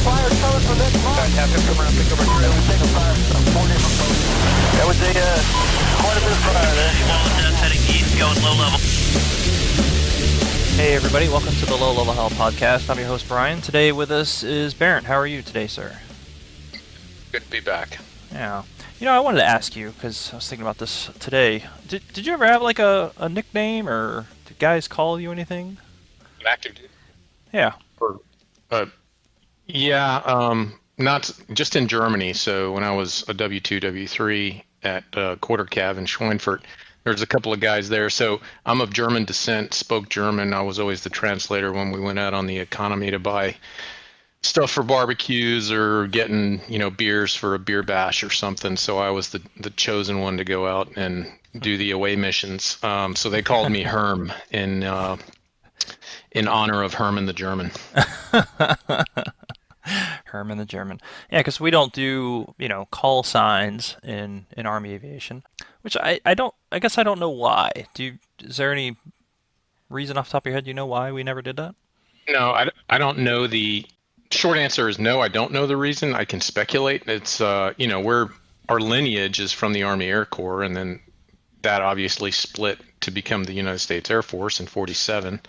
fire coming for next month. Captain, come around, pick up our trail. We're taking fire from 4 different places. That was quite a bit of fire there. Wall of death heading east, going low level. Hey everybody, welcome to the Low Level Hell podcast. I'm your host Brian. Today with us is Barrett. How are you today, sir? Good to be back. Yeah. You know, I wanted to ask you, because I was thinking about this today. Did you ever have like a nickname, or did guys call you anything? An active dude? Yeah. Not just in Germany. So when I was a W2, W3 at Quarter Cav in Schweinfurt, there's a couple of guys there. So I'm of German descent, spoke German. I was always the translator when we went out on the economy to buy stuff for barbecues or getting, beers for a beer bash or something. So I was the chosen one to go out and do the away missions. So they called me Herm in honor of Herman the German. Herman the German. Yeah, because we don't do, call signs in Army aviation, which I guess I don't know why. Is there any reason off the top of your head you know why we never did that? No, I don't know. The short answer is no, I don't know the reason. I can speculate. It's, our lineage is from the Army Air Corps, and then that obviously split to become the United States Air Force in 47.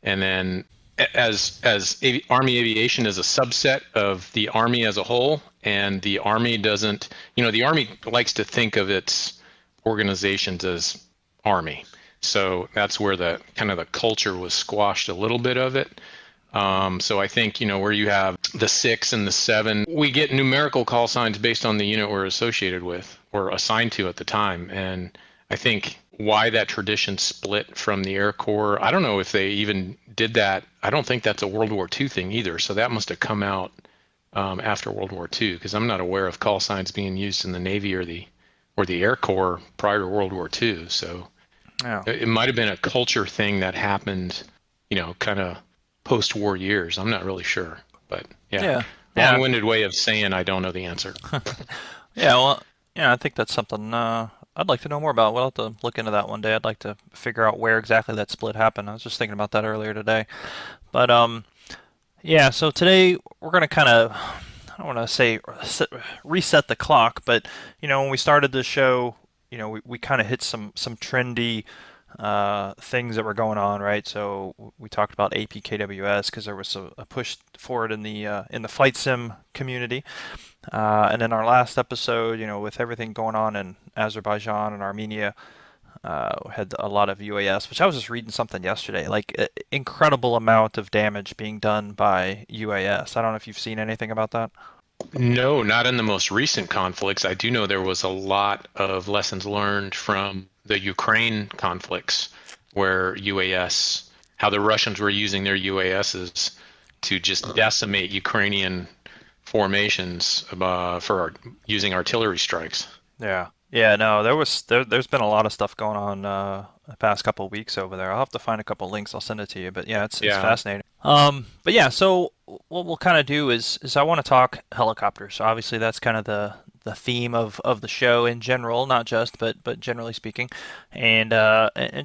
And then as Army aviation is a subset of the Army as a whole, and the Army doesn't, the Army likes to think of its organizations as Army. So that's where the culture was squashed a little bit of it. So I think, where you have the 6 and the 7, we get numerical call signs based on the unit we're associated with or assigned to at the time. And I think why that tradition split from the Air Corps, I don't know if they even did that. I don't think that's a World War II thing either. So that must have come out after World War II, because I'm not aware of call signs being used in the Navy or the Air Corps prior to World War II. So It might have been a culture thing that happened, kind of post-war years. I'm not really sure, but long-winded way of saying I don't know the answer. I think that's something I'd like to know more about. We'll have to look into that one day. I'd like to figure out where exactly that split happened. I was just thinking about that earlier today. But so today we're going to kind of, I don't want to say reset the clock, but when we started this show, we kind of hit some trendy things that were going on, right? So we talked about APKWS because there was a push for it in the flight sim community, and then our last episode, with everything going on in Azerbaijan and Armenia, had a lot of UAS, which I was just reading something yesterday, like incredible amount of damage being done by UAS. I don't know if you've seen anything about that. No, not in the most recent conflicts. I do know there was a lot of lessons learned from the Ukraine conflicts where how the Russians were using their UASs to just decimate Ukrainian formations for using artillery strikes. No, there's been a lot of stuff going on the past couple of weeks over there. I'll have to find a couple of links. I'll send it to you. But it's fascinating. So what we'll kind of do is I want to talk helicopters. So obviously that's kind of the theme of the show in general, not just, but generally speaking, and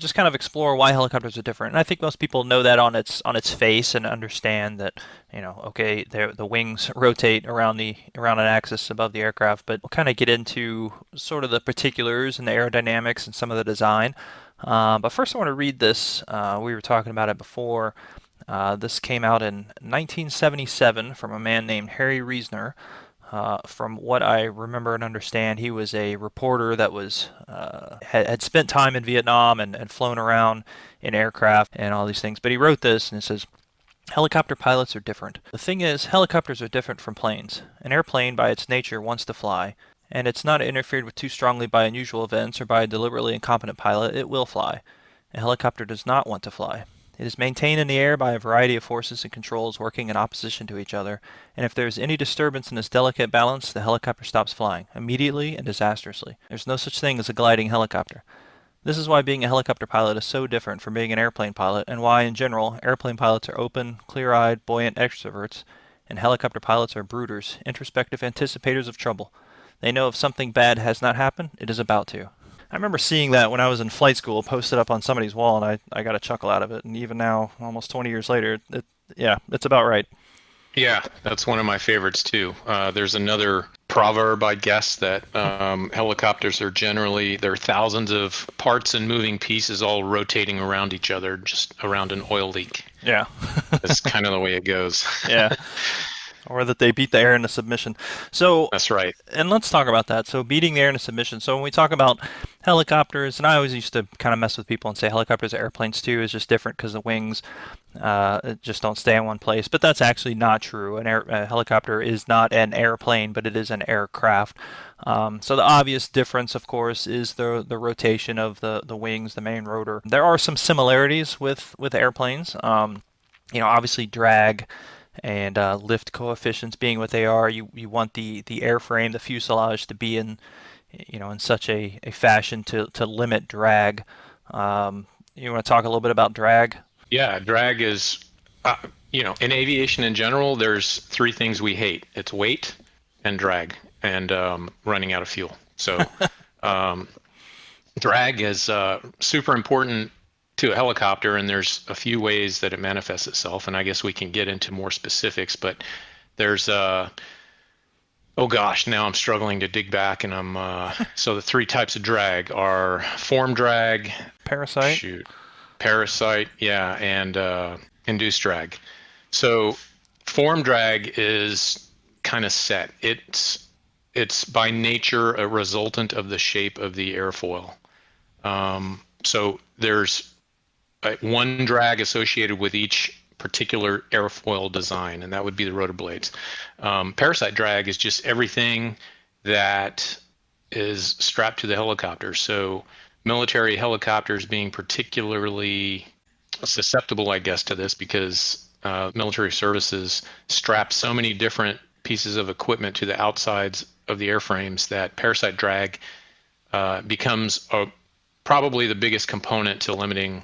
just kind of explore why helicopters are different. And I think most people know that on its face and understand that, the wings rotate around an axis above the aircraft, but we'll kind of get into sort of the particulars and the aerodynamics and some of the design. But first I want to read this. We were talking about it before. This came out in 1977 from a man named Harry Reisner. From what I remember and understand, he was a reporter that was had spent time in Vietnam and flown around in aircraft and all these things. But he wrote this, and it says, "Helicopter pilots are different. The thing is, helicopters are different from planes. An airplane, by its nature, wants to fly, and it's not interfered with too strongly by unusual events or by a deliberately incompetent pilot. It will fly. A helicopter does not want to fly. It is maintained in the air by a variety of forces and controls working in opposition to each other, and if there is any disturbance in this delicate balance, the helicopter stops flying, immediately and disastrously. There's no such thing as a gliding helicopter. This is why being a helicopter pilot is so different from being an airplane pilot, and why, in general, airplane pilots are open, clear-eyed, buoyant extroverts, and helicopter pilots are brooders, introspective anticipators of trouble. They know if something bad has not happened, it is about to." I remember seeing that when I was in flight school, posted up on somebody's wall, and I got a chuckle out of it. And even now, almost 20 years later, it's about right. Yeah, that's one of my favorites too. There's another proverb, I guess, that helicopters are generally, there are thousands of parts and moving pieces all rotating around each other, just around an oil leak. Yeah. That's kind of the way it goes. Yeah. Or that they beat the air into submission. So, That's right. and let's talk about that. So, beating the air into submission. So, when we talk about helicopters, and I always used to kind of mess with people and say helicopters are airplanes too, is just different because the wings just don't stay in one place. But that's actually not true. A helicopter is not an airplane, but it is an aircraft. So, the obvious difference, of course, is the rotation of the wings, the main rotor. There are some similarities with airplanes. Obviously, drag and lift coefficients being what they are, you want the airframe, the fuselage to be in such a fashion to limit drag. You want to talk a little bit about drag? Yeah, drag is, in aviation in general, there's three things we hate. It's weight and drag and running out of fuel. So drag is super important to a helicopter, and there's a few ways that it manifests itself, and I guess we can get into more specifics, but there's oh gosh, now I'm struggling to dig back, and so the three types of drag are form drag, parasite, yeah, and induced drag. So form drag is kind of set. It's by nature a resultant of the shape of the airfoil. So there's one drag associated with each particular airfoil design, and that would be the rotor blades. Parasite drag is just everything that is strapped to the helicopter. So military helicopters being particularly susceptible, I guess, to this because military services strap so many different pieces of equipment to the outsides of the airframes that parasite drag becomes probably the biggest component to limiting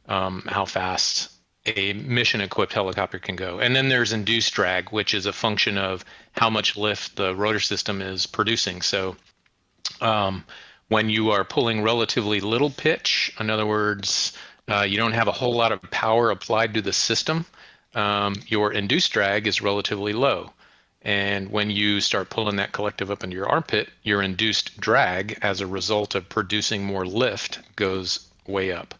how fast a mission-equipped helicopter can go. And then there's induced drag, which is a function of how much lift the rotor system is producing. So when you are pulling relatively little pitch, in other words, you don't have a whole lot of power applied to the system, your induced drag is relatively low. And when you start pulling that collective up into your armpit, your induced drag as a result of producing more lift goes way up.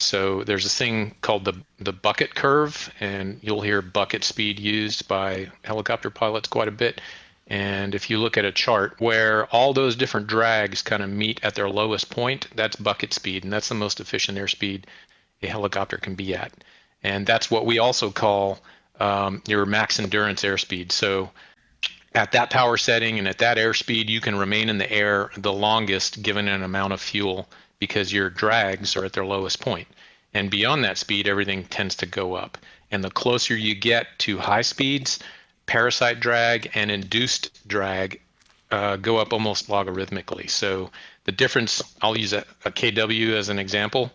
So there's a thing called the bucket curve, and you'll hear bucket speed used by helicopter pilots quite a bit. And if you look at a chart where all those different drags kind of meet at their lowest point, that's bucket speed, and that's the most efficient airspeed a helicopter can be at. And that's what we also call your max endurance airspeed. So at that power setting and at that airspeed, you can remain in the air the longest given an amount of fuel because your drags are at their lowest point. And beyond that speed, everything tends to go up. And the closer you get to high speeds, parasite drag and induced drag go up almost logarithmically. So the difference, I'll use a KW as an example.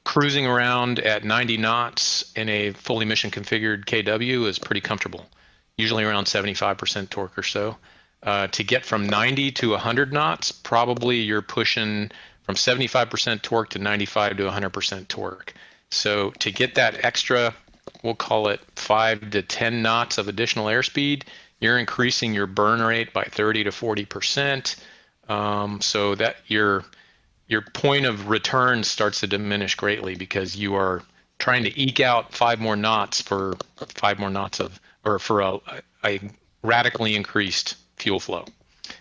Cruising around at 90 knots in a fully mission configured KW is pretty comfortable, usually around 75% torque or so. To get from 90 to 100 knots, probably you're pushing from 75% torque to 95 to 100% torque. So to get that extra, we'll call it 5 to 10 knots of additional airspeed, you're increasing your burn rate by 30 to 40%, so that your point of return starts to diminish greatly because you are trying to eke out 5 more knots for 5 more knots of, or for a radically increased fuel flow.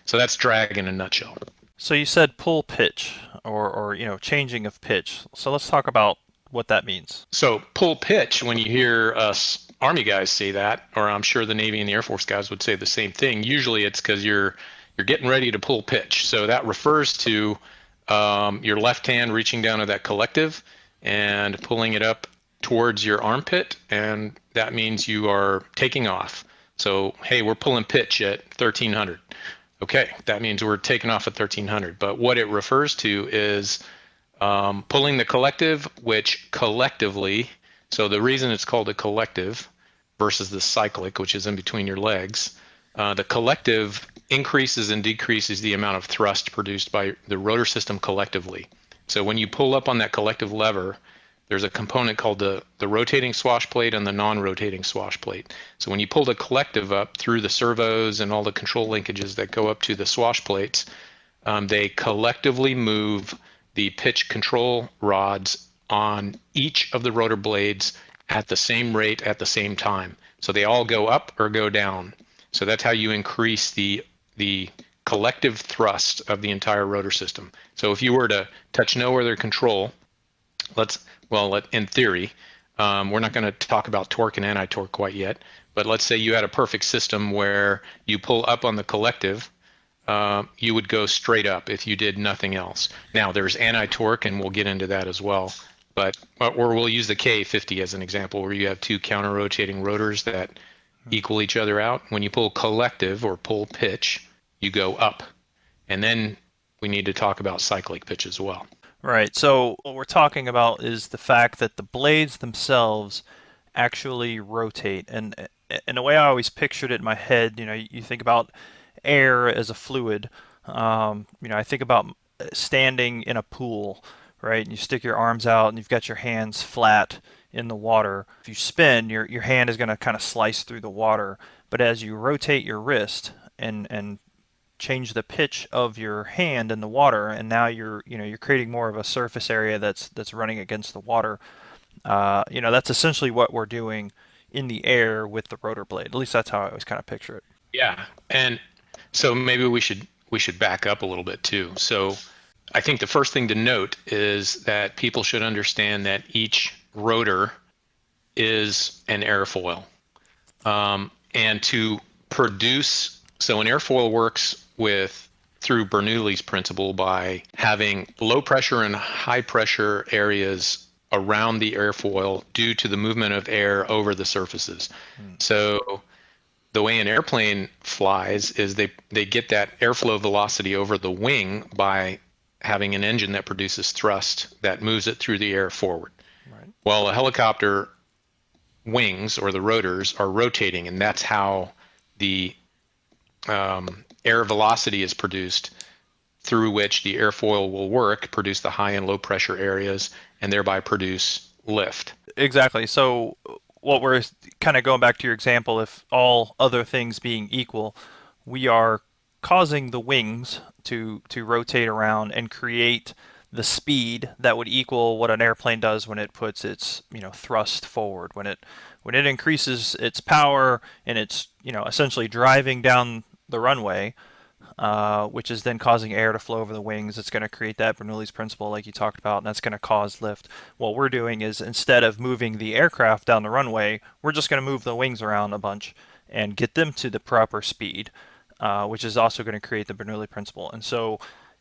So that's drag in a nutshell. So you said pull pitch or changing of pitch. So let's talk about what that means. So pull pitch, when you hear us Army guys say that, or I'm sure the Navy and the Air Force guys would say the same thing, usually it's because you're getting ready to pull pitch. So that refers to your left hand reaching down to that collective and pulling it up towards your armpit, and that means you are taking off. So, hey, we're pulling pitch at 1300. Okay, that means we're taking off at 1300. But what it refers to is pulling the collective, which collectively, so the reason it's called a collective versus the cyclic, which is in between your legs, the collective increases and decreases the amount of thrust produced by the rotor system collectively. So when you pull up on that collective lever, there's a component called the rotating swash plate and the non-rotating swash plate. So when you pull the collective up through the servos and all the control linkages that go up to the swash plates, they collectively move the pitch control rods on each of the rotor blades at the same rate at the same time. So they all go up or go down. So that's how you increase the collective thrust of the entire rotor system. So if you were to touch no other control, in theory, we're not going to talk about torque and anti-torque quite yet, but let's say you had a perfect system where you pull up on the collective, you would go straight up if you did nothing else. Now there's anti-torque, and we'll get into that as well, or we'll use the K50 as an example, where you have two counter-rotating rotors that equal each other out. When you pull collective or pull pitch, you go up. And then we need to talk about cyclic pitch as well. Right. So what we're talking about is the fact that the blades themselves actually rotate. And the way I always pictured it in my head, you think about air as a fluid. I think about standing in a pool, right? And you stick your arms out and you've got your hands flat in the water. If you spin, your hand is going to kind of slice through the water. But as you rotate your wrist and change the pitch of your hand in the water, and now you're creating more of a surface area that's running against the water. That's essentially what we're doing in the air with the rotor blade. At least that's how I always kind of picture it. Yeah, and so maybe we should back up a little bit too. So I think the first thing to note is that people should understand that each rotor is an airfoil, and to produce. So an airfoil works through Bernoulli's principle by having low pressure and high pressure areas around the airfoil due to the movement of air over the surfaces. So the way an airplane flies is they get that airflow velocity over the wing by having an engine that produces thrust that moves it through the air forward. Right. Well, a helicopter wings, or the rotors, are rotating, and that's how the air velocity is produced, through which the airfoil will produce the high and low pressure areas, and thereby produce lift. Exactly. So what we're kind of going back to your example, if all other things being equal, we are causing the wings to rotate around and create the speed that would equal what an airplane does when it puts its thrust forward. When it increases its power and it's essentially driving down the runway, which is then causing air to flow over the wings. It's going to create that Bernoulli's principle like you talked about, and that's going to cause lift. What we're doing is, instead of moving the aircraft down the runway, we're just going to move the wings around a bunch and get them to the proper speed, which is also going to create the Bernoulli principle. And so,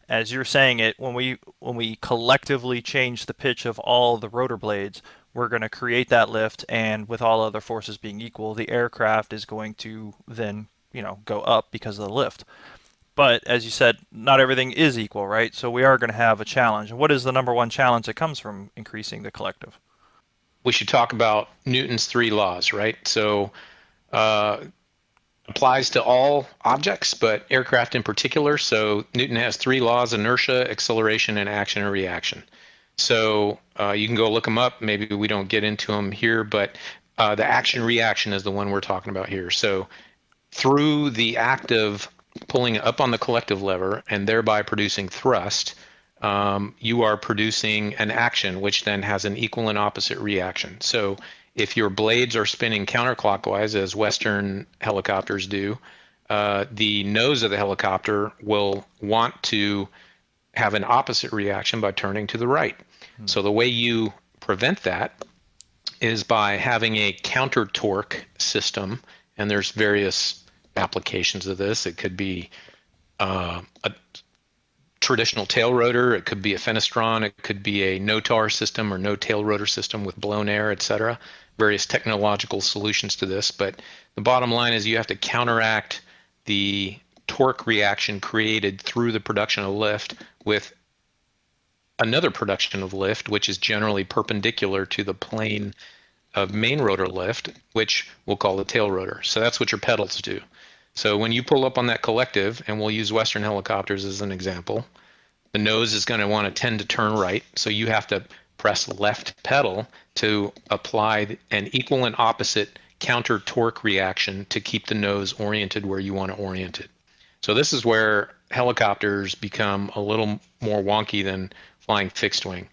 as you're saying it, when we collectively change the pitch of all the rotor blades, we're going to create that lift, and with all other forces being equal, the aircraft is going to then go up because of the lift. But as you said, not everything is equal, right? So we are going to have a challenge. What is the number one challenge that comes from increasing the collective? We should talk about Newton's 3 laws, right? So applies to all objects, but aircraft in particular. So Newton has 3 laws: inertia, acceleration, and action or reaction. So you can go look them up. Maybe we don't get into them here, but the action reaction is the one we're talking about here. So through the act of pulling up on the collective lever and thereby producing thrust, you are producing an action, which then has an equal and opposite reaction. So if your blades are spinning counterclockwise, as Western helicopters do, the nose of the helicopter will want to have an opposite reaction by turning to the right. So the way you prevent that is by having a counter torque system, and there's various applications of this. It could be a traditional tail rotor, it could be a fenestron, it could be a no-tar system or no tail rotor system with blown air, etc. Various technological solutions to this, but the bottom line is you have to counteract the torque reaction created through the production of lift with another production of lift, which is generally perpendicular to the plane of main rotor lift, which we'll call the tail rotor. So that's what your pedals do. So when you pull up on that collective, and we'll use Western helicopters as an example, the nose is going to want to tend to turn right. So you have to press left pedal to apply an equal and opposite counter torque reaction to keep the nose oriented where you want to orient it. So this is where helicopters become a little more wonky than flying fixed wing.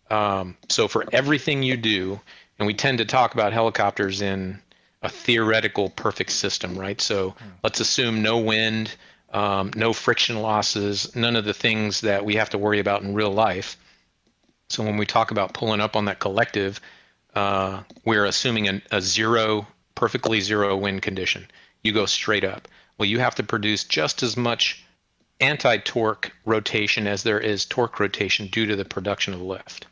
So for everything you do, and we tend to talk about helicopters in a theoretical perfect system, right? So let's assume no wind, no friction losses, none of the things that we have to worry about in real life. So when we talk about pulling up on that collective, we're assuming a zero, perfectly zero wind condition. You go straight up. Well, you have to produce just as much anti-torque rotation as there is torque rotation due to the production of lift.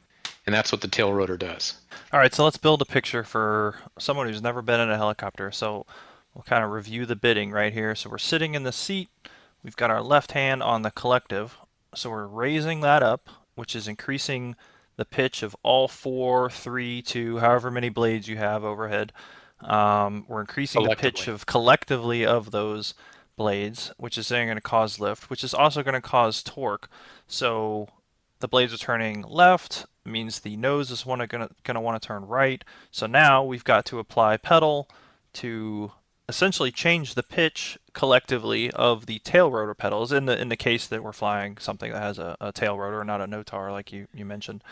And that's what the tail rotor does. All right, so let's build a picture for someone who's never been in a helicopter. So we'll kind of review the bidding right here. So we're sitting in the seat. We've got our left hand on the collective. So we're raising that up, which is increasing the pitch of all 4, 3, 2, however many blades you have overhead. We're increasing the pitch of collectively of those blades, which is then going to cause lift, which is also going to cause torque. So the blades are turning left, means the nose is going to want to turn right. So now we've got to apply pedal to essentially change the pitch collectively of the tail rotor pedals in the case that we're flying something that has a tail rotor, not a notar like you mentioned.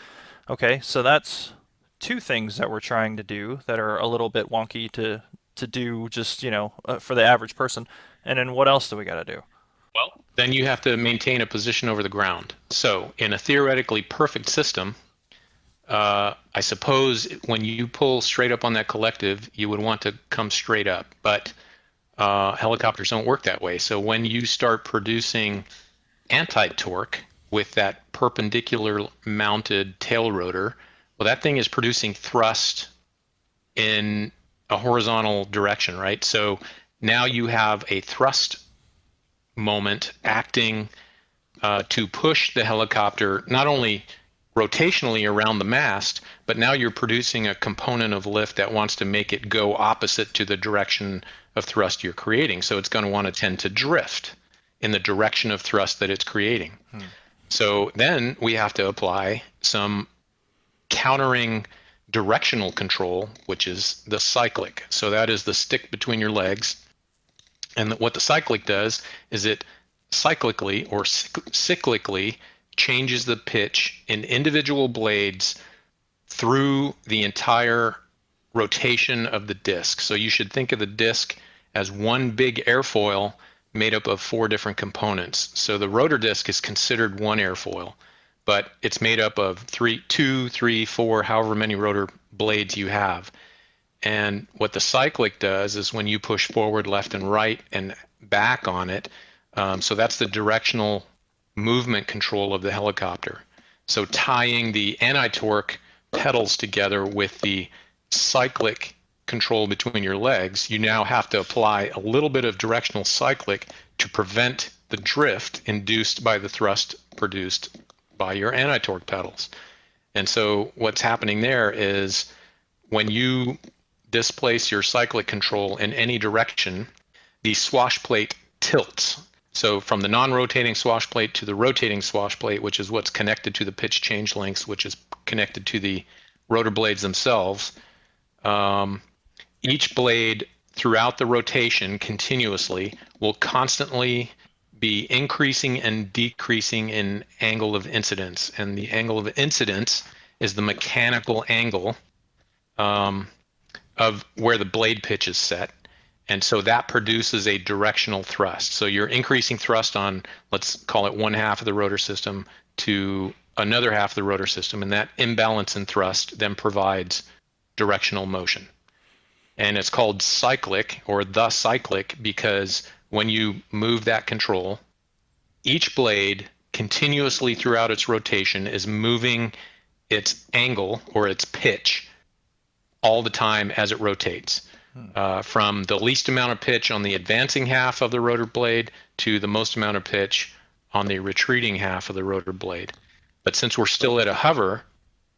Okay, so that's two things that we're trying to do that are a little bit wonky to do just, for the average person. And then what else do we got to do? Well, then you have to maintain a position over the ground. So in a theoretically perfect system, I suppose when you pull straight up on that collective, you would want to come straight up. But helicopters don't work that way. So when you start producing anti-torque with that perpendicular mounted tail rotor, well, that thing is producing thrust in a horizontal direction, right? So now you have a thrust moment acting to push the helicopter not only rotationally around the mast, but now you're producing a component of lift that wants to make it go opposite to the direction of thrust you're creating. So it's going to want to tend to drift in the direction of thrust that it's creating. So then we have to apply some countering directional control, which is the cyclic. So that is the stick between your legs. And what the cyclic does is it cyclically or cyclically changes the pitch in individual blades through the entire rotation of the disc. So you should think of the disc as one big airfoil made up of 4 different components. So the rotor disc is considered one airfoil, but it's made up of 2, 3, 4, however many rotor blades you have. And what the cyclic does is when you push forward, left, and right and back on it, so that's the directional movement control of the helicopter. So tying the anti-torque pedals together with the cyclic control between your legs, you now have to apply a little bit of directional cyclic to prevent the drift induced by the thrust produced by your anti-torque pedals. And so what's happening there is when you displace your cyclic control in any direction, the swash plate tilts. So from the non-rotating swash plate to the rotating swash plate, which is what's connected to the pitch change links, which is connected to the rotor blades themselves, each blade throughout the rotation continuously will constantly be increasing and decreasing in angle of incidence. And the angle of incidence is the mechanical angle of where the blade pitch is set. And so that produces a directional thrust. So you're increasing thrust on, let's call it one half of the rotor system to another half of the rotor system. And that imbalance in thrust then provides directional motion. And it's called cyclic or the cyclic because when you move that control, each blade continuously throughout its rotation is moving its angle or its pitch all the time as it rotates. From the least amount of pitch on the advancing half of the rotor blade to the most amount of pitch on the retreating half of the rotor blade. But since we're still at a hover,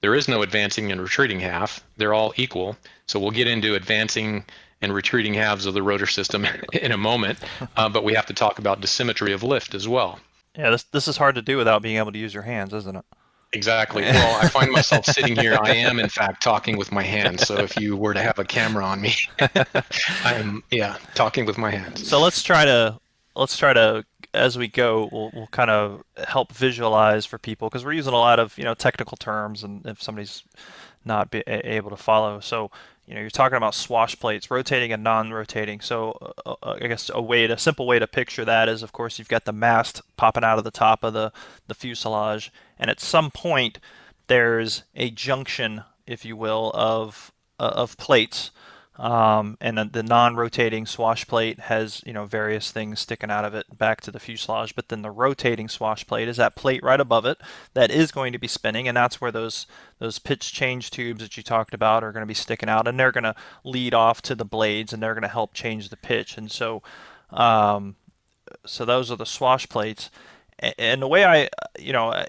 there is no advancing and retreating half. They're all equal. So we'll get into advancing and retreating halves of the rotor system in a moment, but we have to talk about dissymmetry of lift as well. Yeah, this is hard to do without being able to use your hands, isn't it? Exactly. Well, I find myself sitting here. I am, in fact, talking with my hands. So if you were to have a camera on me, I am, yeah, talking with my So hands. let's try to as we go, we'll kind of help visualize for people because we're using a lot of technical terms, and if somebody's not able to follow, so you're talking about swash plates, rotating and non-rotating. So I guess a simple way to picture that is, of course, you've got the mast popping out of the top of the fuselage, and at some point there's a junction, if you will, of plates. And the non-rotating swash plate has, various things sticking out of it back to the fuselage. But then the rotating swash plate is that plate right above it that is going to be spinning, and that's where those pitch change tubes that you talked about are going to be sticking out, and they're going to lead off to the blades, and they're going to help change the pitch. And so those are the swash plates. And the way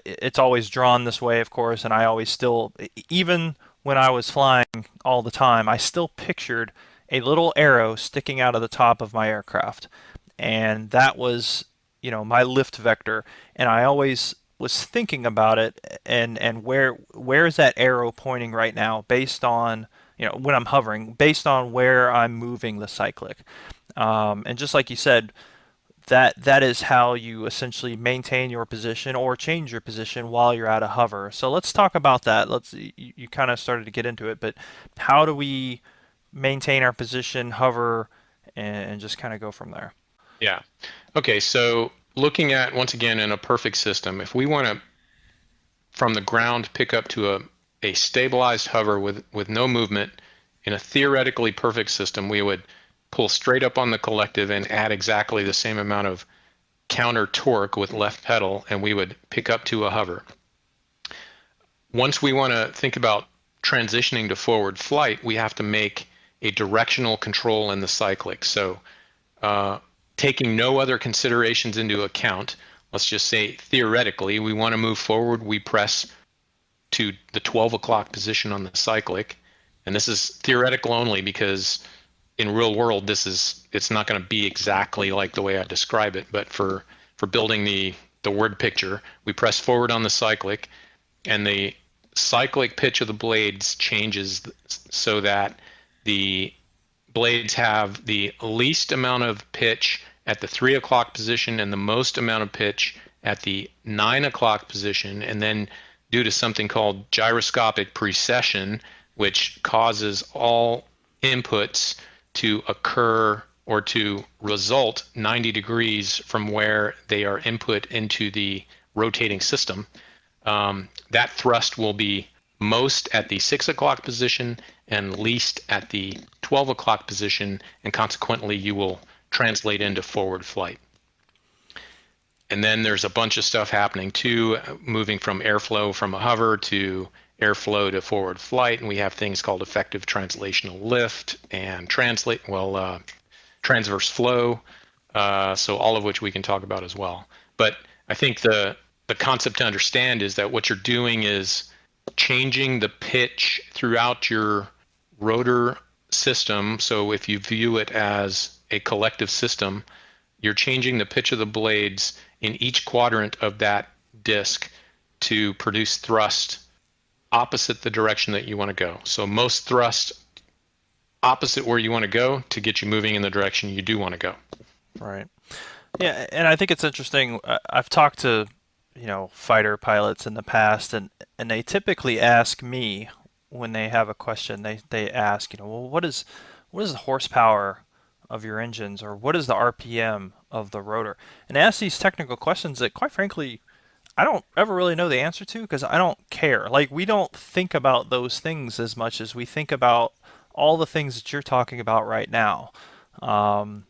it's always drawn this way, of course, and I always still, even when I was flying all the time, I still pictured a little arrow sticking out of the top of my aircraft. And that was, my lift vector. And I always was thinking about it, and where is that arrow pointing right now based on, when I'm hovering, based on where I'm moving the cyclic. And just like you said, that is how you essentially maintain your position or change your position while you're at a hover. So let's talk about that. You kind of started to get into it, but how do we maintain our position, hover, and just kind of go from there? Yeah. Okay. So looking at, once again, in a perfect system, if we want to, from the ground, pick up to a stabilized hover with no movement in a theoretically perfect system, we would pull straight up on the collective and add exactly the same amount of counter torque with left pedal, and we would pick up to a hover. Once we want to think about transitioning to forward flight, we have to make a directional control in the cyclic. So taking no other considerations into account, let's just say theoretically we want to move forward, we press to the 12 o'clock position on the cyclic. And this is theoretical only because in real world, it's not going to be exactly like the way I describe it, but for building the word picture, we press forward on the cyclic, and the cyclic pitch of the blades changes so that the blades have the least amount of pitch at the 3 o'clock position and the most amount of pitch at the 9 o'clock position, and then due to something called gyroscopic precession, which causes all inputs to occur or to result 90 degrees from where they are input into the rotating system, that thrust will be most at the 6 o'clock position and least at the 12 o'clock position, and consequently you will translate into forward flight. And then there's a bunch of stuff happening too, moving from airflow from a hover to airflow to forward flight, and we have things called effective translational lift and transverse flow, so all of which we can talk about as well. But I think the concept to understand is that what you're doing is changing the pitch throughout your rotor system. So if you view it as a collective system, you're changing the pitch of the blades in each quadrant of that disc to produce thrust opposite the direction that you want to go. So most thrust opposite where you want to go to get you moving in the direction you do want to go. Right. Yeah, and I think it's interesting. I've talked to, fighter pilots in the past, and they typically ask me when they have a question. They ask, well, what is the horsepower of your engines, or what is the RPM of the rotor? And they ask these technical questions that, quite frankly, I don't ever really know the answer to because I don't care. Like, we don't think about those things as much as we think about all the things that you're talking about right now. Um,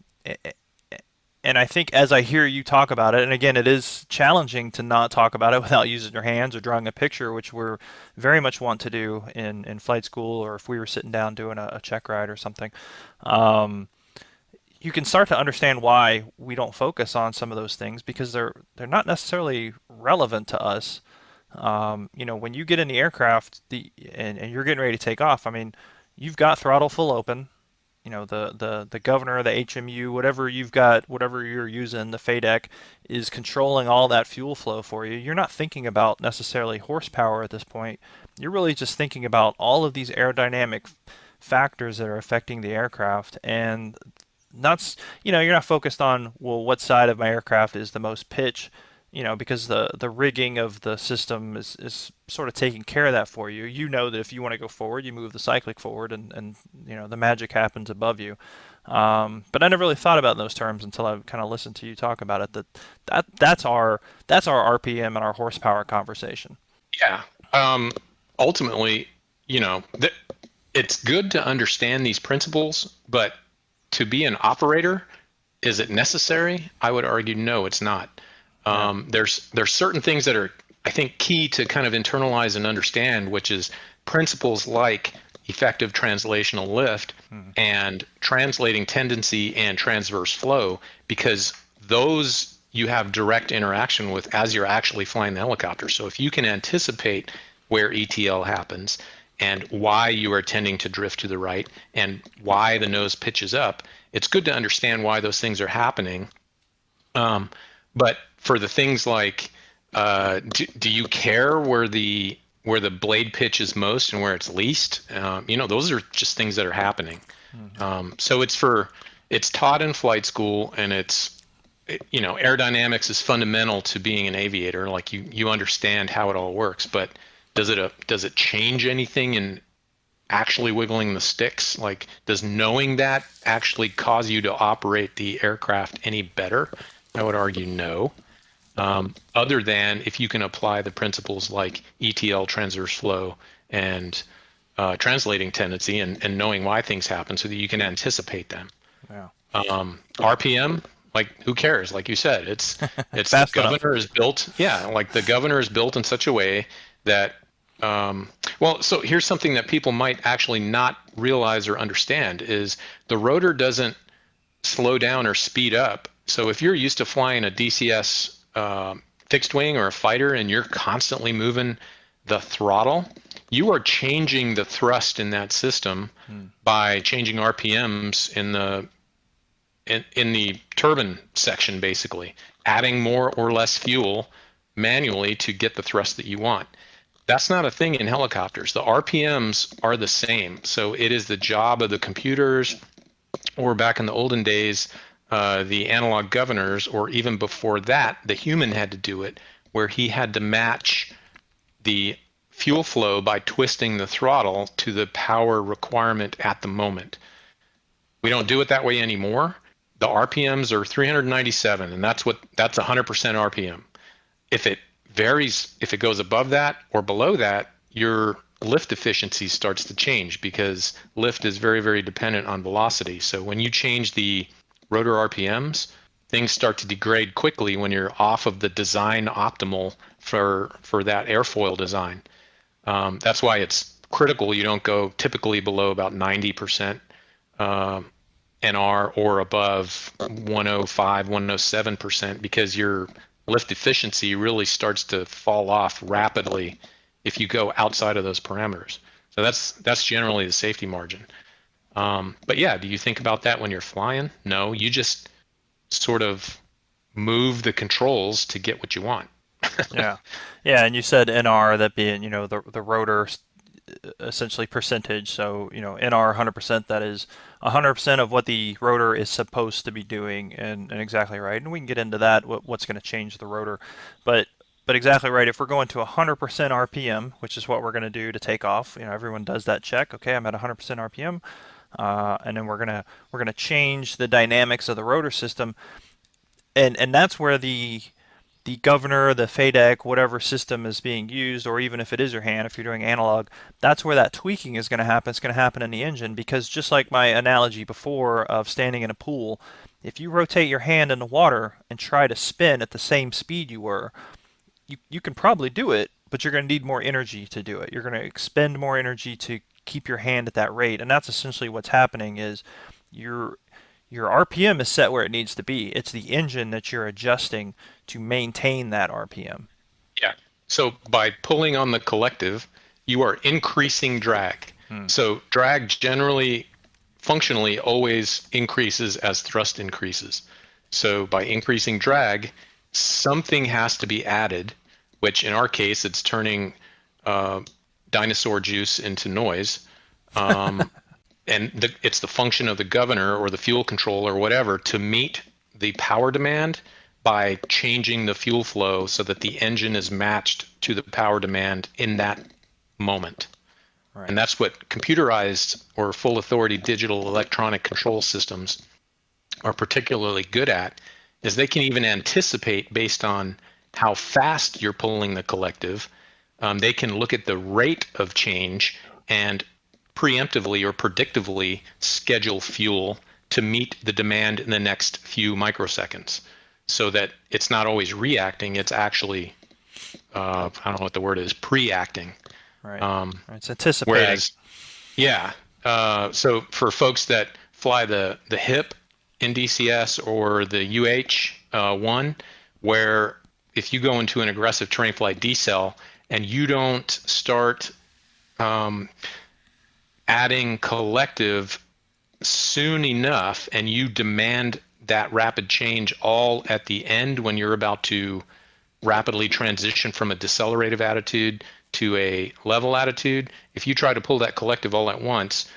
and I think as I hear you talk about it, and again, it is challenging to not talk about it without using your hands or drawing a picture, which we're very much want to do in flight school, or if we were sitting down doing a check ride or something. You can start to understand why we don't focus on some of those things because they're not necessarily relevant to us. When you get in the aircraft and you're getting ready to take off, I mean, you've got throttle full open, the governor, the HMU, whatever you've got, whatever you're using, the FADEC is controlling all that fuel flow for you. You're not thinking about necessarily horsepower at this point. You're really just thinking about all of these aerodynamic factors that are affecting the aircraft, and that's, you're not focused on, well, what side of my aircraft is the most pitch, because the rigging of the system is sort of taking care of that for you. You know that if you want to go forward, you move the cyclic forward, and the magic happens above you. But I never really thought about it in those terms until I kind of listened to you talk about it. That's our RPM and our horsepower conversation. Yeah. Ultimately, it's good to understand these principles, but to be an operator, is it necessary? I would argue no, it's not. There's certain things that are, I think, key to kind of internalize and understand, which is principles like effective translational lift and translating tendency and transverse flow, because those you have direct interaction with as you're actually flying the helicopter. So if you can anticipate where ETL happens and why you are tending to drift to the right and why the nose pitches up, it's good to understand why those things are happening. But for the things like, do you care where the blade pitch is most and where it's least? Those are just things that are happening. So it's taught in flight school, and aerodynamics is fundamental to being an aviator. Like you understand how it all works, but does it change anything in actually wiggling the sticks? Like, does knowing that actually cause you to operate the aircraft any better? I would argue no. Other than if you can apply the principles like ETL, transverse flow, and translating tendency, and knowing why things happen so that you can anticipate them. Yeah. RPM, like, who cares? Like you said, it's the governor is built. Yeah, like the governor is built in such a way that so here's something that people might actually not realize or understand is the rotor doesn't slow down or speed up. So if you're used to flying a DCS fixed wing or a fighter and you're constantly moving the throttle, you are changing the thrust in that system by changing RPMs in the turbine section, basically adding more or less fuel manually to get the thrust that you want. That's not a thing in helicopters. The RPMs are the same. So it is the job of the computers, or back in the olden days, the analog governors, or even before that, the human had to do it, where he had to match the fuel flow by twisting the throttle to the power requirement at the moment. We don't do it that way anymore. The RPMs are 397, and that's 100% RPM. If it varies, if it goes above that or below that, your lift efficiency starts to change, because lift is very, very dependent on velocity. So when you change the rotor RPMs, things start to degrade quickly when you're off of the design optimal for that airfoil design. That's why it's critical you don't go typically below about 90% NR or above 105, 107%, because your lift efficiency really starts to fall off rapidly if you go outside of those parameters. So that's generally the safety margin. But yeah, do you think about that when you're flying? No, you just sort of move the controls to get what you want. Yeah, and you said NR, that being the rotor essentially percentage. So NR 100%, that is 100% of what the rotor is supposed to be doing, and exactly right. And we can get into that, what's going to change the rotor, but exactly right. If we're going to 100% RPM, which is what we're going to do to take off, everyone does that check. Okay, I'm at 100% RPM, and then we're gonna change the dynamics of the rotor system, and that's where the governor, the FADEC, whatever system is being used, or even if it is your hand, if you're doing analog, that's where that tweaking is going to happen. It's going to happen in the engine, because just like my analogy before of standing in a pool, if you rotate your hand in the water and try to spin at the same speed you were, you can probably do it, but you're going to need more energy to do it. You're going to expend more energy to keep your hand at that rate, and that's essentially what's happening. Is your RPM is set where it needs to be. It's the engine that you're adjusting to maintain that RPM. Yeah. So by pulling on the collective, you are increasing drag. So drag generally functionally always increases as thrust increases. So by increasing drag, something has to be added, which in our case, it's turning dinosaur juice into noise. And it's the function of the governor or the fuel control or whatever to meet the power demand by changing the fuel flow so that the engine is matched to the power demand in that moment. Right. And that's what computerized or full authority digital electronic control systems are particularly good at, is they can even anticipate based on how fast you're pulling the collective. They can look at the rate of change and preemptively or predictively schedule fuel to meet the demand in the next few microseconds, so that it's not always reacting, it's actually, I don't know what the word is, pre-acting. Right. It's anticipating. Whereas, yeah. So for folks that fly the HIP in DCS or the UH-1, where if you go into an aggressive terrain flight decel and you don't start adding collective soon enough, and you demand that rapid change all at the end when you're about to rapidly transition from a decelerative attitude to a level attitude, if you try to pull that collective all at once,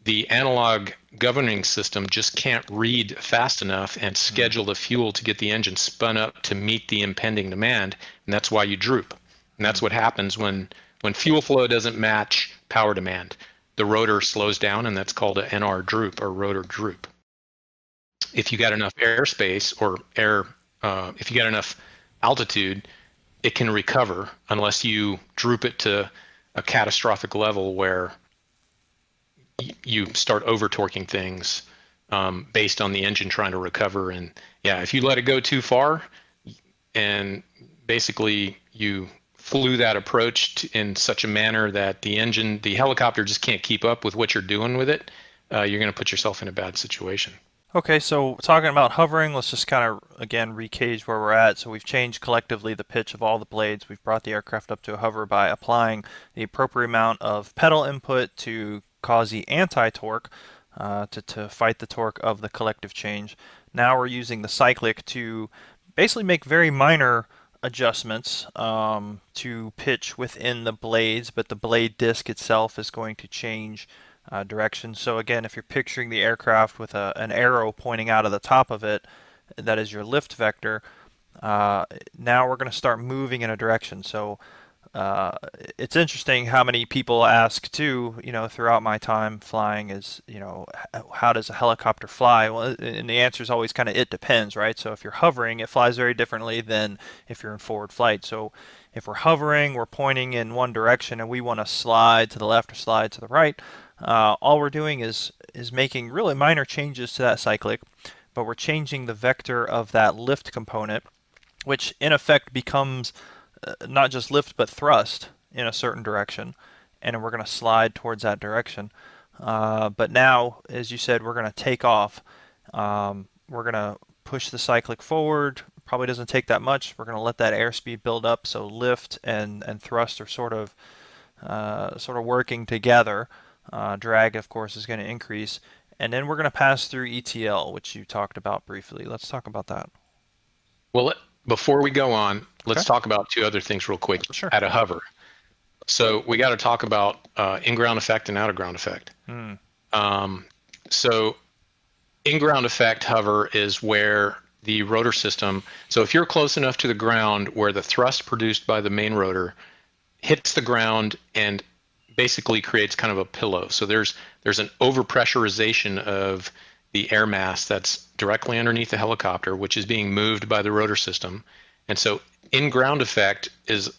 the analog governing system just can't read fast enough and schedule the fuel to get the engine spun up to meet the impending demand, and that's why you droop. And that's what happens when fuel flow doesn't match power demand. The rotor slows down, and that's called an NR droop or rotor droop. If you got enough airspace or if you got enough altitude, it can recover unless you droop it to a catastrophic level where you start over torquing things based on the engine trying to recover. And yeah, if you let it go too far and basically you flew that approach in such a manner that the helicopter just can't keep up with what you're doing with it, you're going to put yourself in a bad situation. Okay, so talking about hovering, let's just kind of, again, recage where we're at. So we've changed collectively the pitch of all the blades. We've brought the aircraft up to a hover by applying the appropriate amount of pedal input to cause the anti-torque to fight the torque of the collective change. Now we're using the cyclic to basically make very minor adjustments to pitch within the blades, but the blade disc itself is going to change direction. So again, if you're picturing the aircraft with an arrow pointing out of the top of it, that is your lift vector. Now we're going to start moving in a direction. So it's interesting how many people ask too, throughout my time flying is, how does a helicopter fly? Well, and the answer is always kind of, it depends, right? So if you're hovering, it flies very differently than if you're in forward flight. So if we're hovering, we're pointing in one direction and we want to slide to the left or slide to the right. All we're doing is making really minor changes to that cyclic, but we're changing the vector of that lift component, which in effect becomes not just lift but thrust in a certain direction, and we're going to slide towards that direction. But now, as you said, we're going to take off. We're going to push the cyclic forward. Probably doesn't take that much. We're going to let that airspeed build up, so lift and thrust are sort of working together. Drag, of course, is going to increase. And then we're going to pass through ETL, which you talked about briefly. Let's talk about that. Well, before we go on, let's talk about two other things real quick. Sure. At a hover. So we got to talk about in-ground effect and out-of-ground effect. So in-ground effect hover is where the rotor system, so if you're close enough to the ground where the thrust produced by the main rotor hits the ground and basically creates kind of a pillow. So there's an overpressurization of the air mass that's directly underneath the helicopter, which is being moved by the rotor system. And so in-ground effect is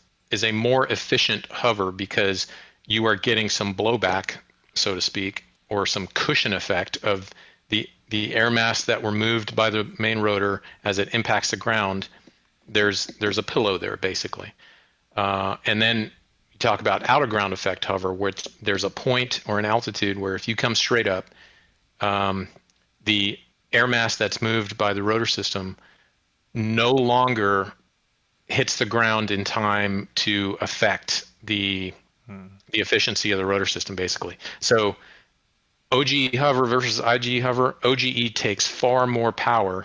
a more efficient hover because you are getting some blowback, so to speak, or some cushion effect of the air mass that were moved by the main rotor as it impacts the ground. There's a pillow there, basically. And then talk about out of ground effect hover, where there's a point or an altitude where if you come straight up, the air mass that's moved by the rotor system no longer hits the ground in time to affect the efficiency of the rotor system, basically. So OGE hover versus IGE hover, OGE takes far more power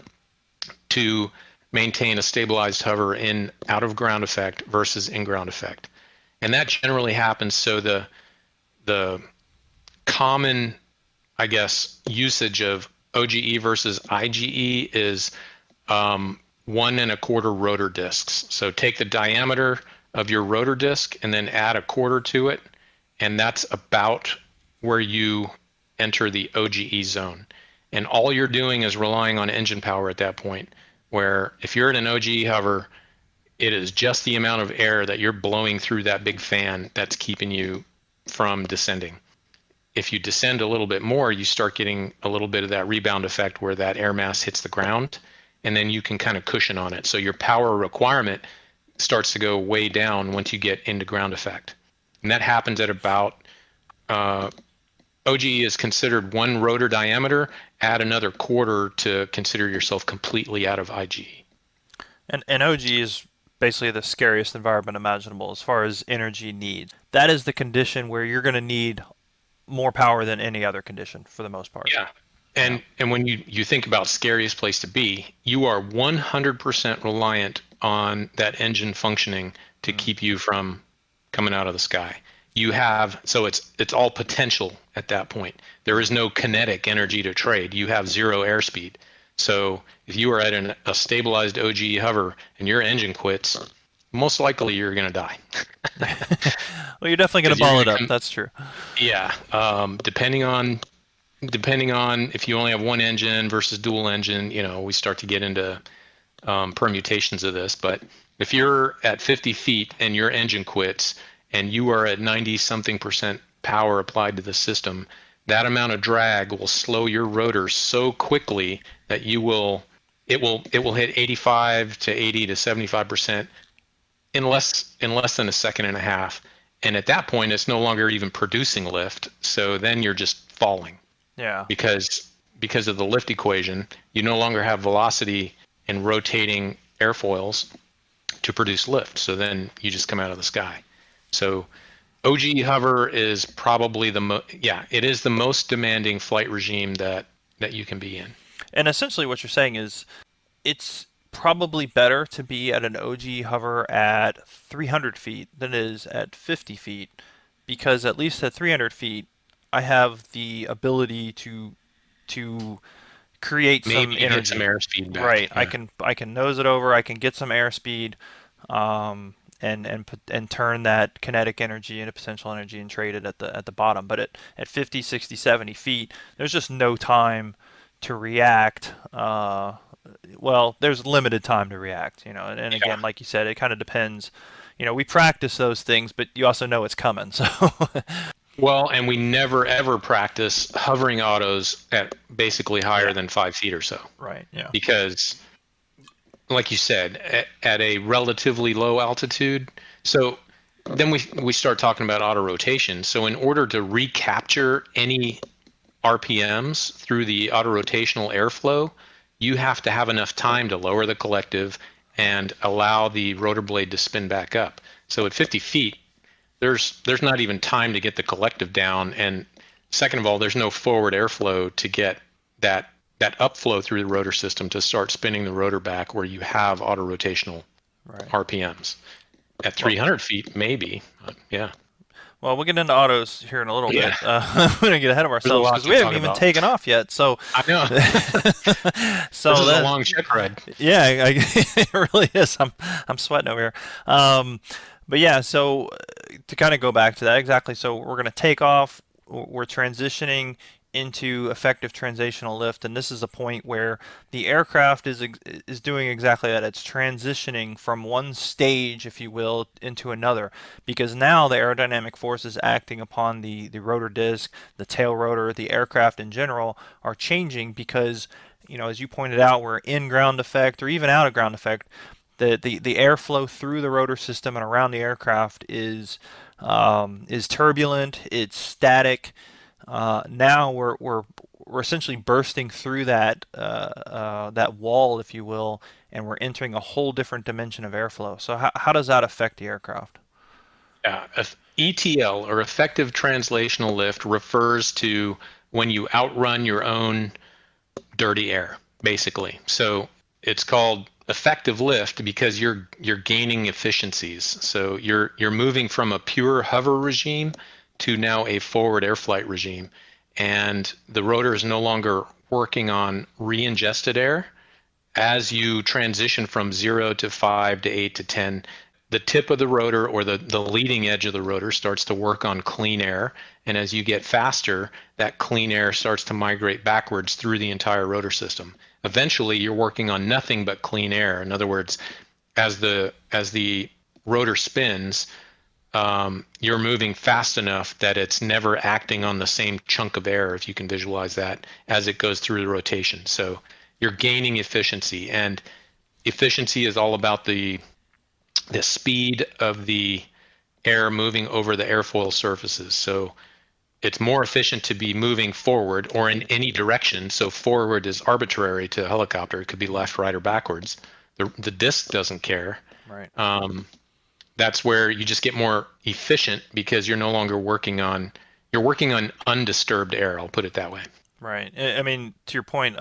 to maintain a stabilized hover in out of ground effect versus in ground effect. And that generally happens so the common, I guess, usage of OGE versus IGE is 1 1/4 rotor discs. So take the diameter of your rotor disc and then add 1/4 to it, and that's about where you enter the OGE zone. And all you're doing is relying on engine power at that point, where if you're at an OGE hover, it is just the amount of air that you're blowing through that big fan that's keeping you from descending. If you descend a little bit more, you start getting a little bit of that rebound effect where that air mass hits the ground, and then you can kind of cushion on it. So your power requirement starts to go way down once you get into ground effect. And that happens at about, OGE is considered 1 rotor diameter, add another 1/4 to consider yourself completely out of IGE. And OGE is basically the scariest environment imaginable as far as energy need. That is the condition where you're going to need more power than any other condition for the most part. Yeah. And when you think about scariest place to be, you are 100% reliant on that engine functioning to keep you from coming out of the sky. You have, so it's all potential at that point. There is no kinetic energy to trade. You have 0 airspeed. So if you are at a stabilized OGE hover and your engine quits, most likely you're going to die. Well, you're definitely going to ball it up. That's true. Yeah. Depending on if you only have one engine versus dual engine, we start to get into permutations of this. But if you're at 50 feet and your engine quits and you are at 90-something% power applied to the system, that amount of drag will slow your rotor so quickly that it will hit 85 to 80 to 75% in less than a second and a half. And at that point, it's no longer even producing lift. So then you're just falling. Yeah. Because of the lift equation, you no longer have velocity in rotating airfoils to produce lift. So then you just come out of the sky. So OGE hover is probably it is the most demanding flight regime that you can be in. And essentially what you're saying is it's probably better to be at an OGE hover at 300 feet than it is at 50 feet, because at least at 300 feet, I have the ability to create some energy. Get some airspeed back. Right. Yeah. I can nose it over. I can get some airspeed, and turn that kinetic energy into potential energy and trade it at the bottom. But at 50, 60, 70 feet, there's just no time to react. Well, there's limited time to react, and again, like you said, it kind of depends. We practice those things, but you also know it's coming. So. Well, and we never ever practice hovering autos at basically higher than 5 feet or so. Right. Yeah. Because, like you said, at a relatively low altitude, so then we start talking about auto rotation. So in order to recapture any RPMs through the auto rotational airflow, you have to have enough time to lower the collective and allow the rotor blade to spin back up. So at 50 feet, there's not even time to get the collective down, and second of all, there's no forward airflow to get that upflow through the rotor system to start spinning the rotor back where you have auto rotational RPMs. At 300 feet, maybe, yeah. Well, we'll get into autos here in a little bit. We're going to get ahead of ourselves because we haven't even taken off yet. So I know. So this is a long check ride. Yeah, it really is. I'm sweating over here. But yeah, so to kind of go back to that exactly. So we're going to take off. We're transitioning into effective translational lift, and this is a point where the aircraft is doing exactly that. It's transitioning from one stage, if you will, into another, because now the aerodynamic forces acting upon the rotor disc, the tail rotor, the aircraft in general are changing because, as you pointed out, we're in ground effect or even out of ground effect. The airflow through the rotor system and around the aircraft is turbulent. It's static. Now we're essentially bursting through that wall, if you will, and we're entering a whole different dimension of airflow. So how does that affect the aircraft? Yeah, ETL, or effective translational lift, refers to when you outrun your own dirty air, basically. So it's called effective lift because you're gaining efficiencies. So you're moving from a pure hover regime to now a forward air flight regime, and the rotor is no longer working on re-ingested air. As you transition from 0 to 5 to 8 to 10, the tip of the rotor, or the leading edge of the rotor, starts to work on clean air. And as you get faster, that clean air starts to migrate backwards through the entire rotor system. Eventually, you're working on nothing but clean air. In other words, as the rotor spins, you're moving fast enough that it's never acting on the same chunk of air, if you can visualize that, as it goes through the rotation. So you're gaining efficiency, and efficiency is all about the speed of the air moving over the airfoil surfaces. So it's more efficient to be moving forward or in any direction. So forward is arbitrary to a helicopter. It could be left, right, or backwards. The disc doesn't care. Right. That's where you just get more efficient because you're no longer working on undisturbed air. I'll put it that way. Right. I mean, to your point,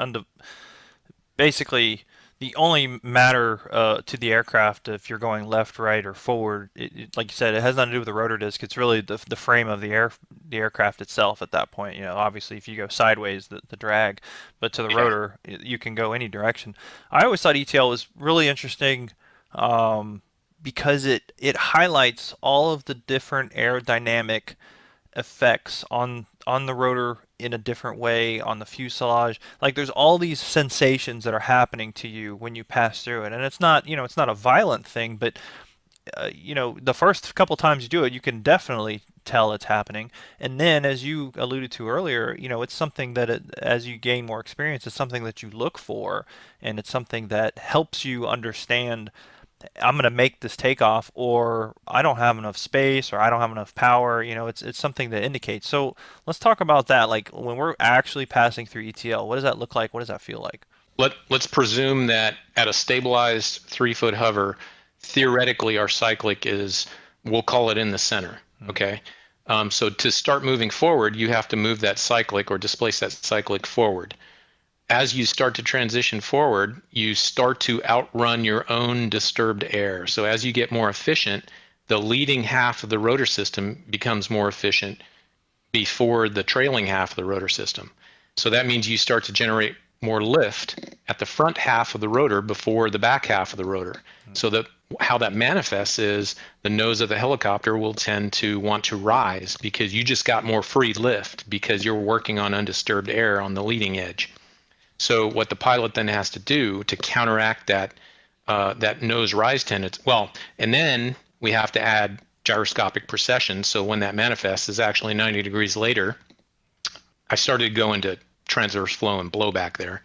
basically the only matter to the aircraft if you're going left, right, or forward, like you said, it has nothing to do with the rotor disc. It's really the frame of the aircraft itself at that point. Obviously, if you go sideways, the drag, but to the rotor, you can go any direction. I always thought ETL was really interesting because it highlights all of the different aerodynamic effects on the rotor in a different way, on the fuselage. Like there's all these sensations that are happening to you when you pass through it, and it's not a violent thing, but the first couple times you do it, you can definitely tell it's happening. And then, as you alluded to earlier, it's something that as you gain more experience, it's something that you look for, and it's something that helps you understand, I'm going to make this takeoff, or I don't have enough space, or I don't have enough power. It's something that indicates. So let's talk about that. Like when we're actually passing through ETL, what does that look like? What does that feel like? Let's presume that at a stabilized 3-foot hover, theoretically our cyclic is, we'll call it in the center. Okay. So to start moving forward, you have to move that cyclic or displace that cyclic forward. As you start to transition forward, you start to outrun your own disturbed air. So as you get more efficient, the leading half of the rotor system becomes more efficient before the trailing half of the rotor system. So that means you start to generate more lift at the front half of the rotor before the back half of the rotor. So how that manifests is the nose of the helicopter will tend to want to rise because you just got more free lift because you're working on undisturbed air on the leading edge. So what the pilot then has to do to counteract that nose rise tendency, and then we have to add gyroscopic precession. So when that manifests is actually 90 degrees later. I started to go into transverse flow and blowback there,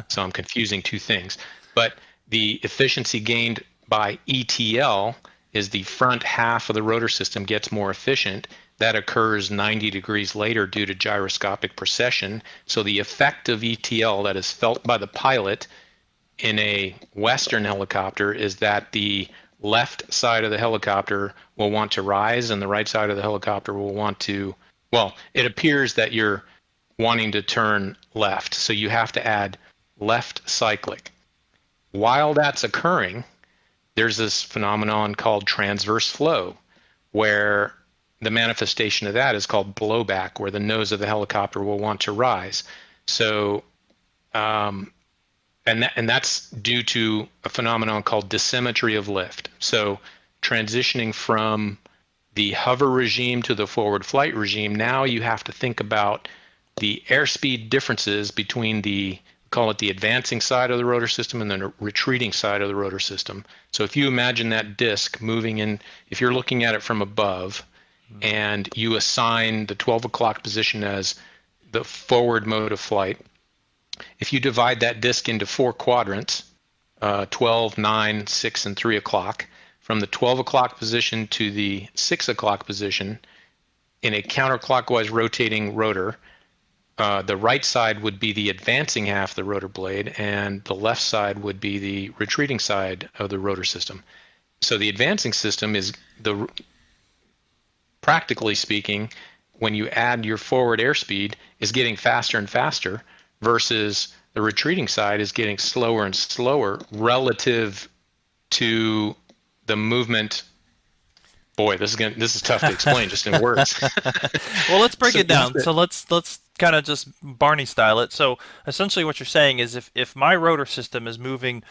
so I'm confusing two things. But the efficiency gained by ETL is the front half of the rotor system gets more efficient. That occurs 90 degrees later due to gyroscopic precession. So the effect of ETL that is felt by the pilot in a Western helicopter is that the left side of the helicopter will want to rise and the right side of the helicopter will want to, it appears that you're wanting to turn left. So you have to add left cyclic. While that's occurring, there's this phenomenon called transverse flow, where the manifestation of that is called blowback, where the nose of the helicopter will want to rise. So, and that's due to a phenomenon called dissymmetry of lift. So transitioning from the hover regime to the forward flight regime, now you have to think about the airspeed differences between call it the advancing side of the rotor system and the retreating side of the rotor system. So if you imagine that disc moving in, if you're looking at it from above, and you assign the 12 o'clock position as the forward mode of flight, if you divide that disc into 4 quadrants, 12, 9, 6, and 3 o'clock, from the 12 o'clock position to the 6 o'clock position, in a counterclockwise rotating rotor, the right side would be the advancing half of the rotor blade, and the left side would be the retreating side of the rotor system. So the advancing system is practically speaking, when you add your forward airspeed is getting faster and faster versus the retreating side is getting slower and slower relative to the movement. Boy, this is tough to explain just in words. Well, let's break So it you have down. to- So let's kind of just Barney style it. So essentially, what you're saying is if my rotor system is moving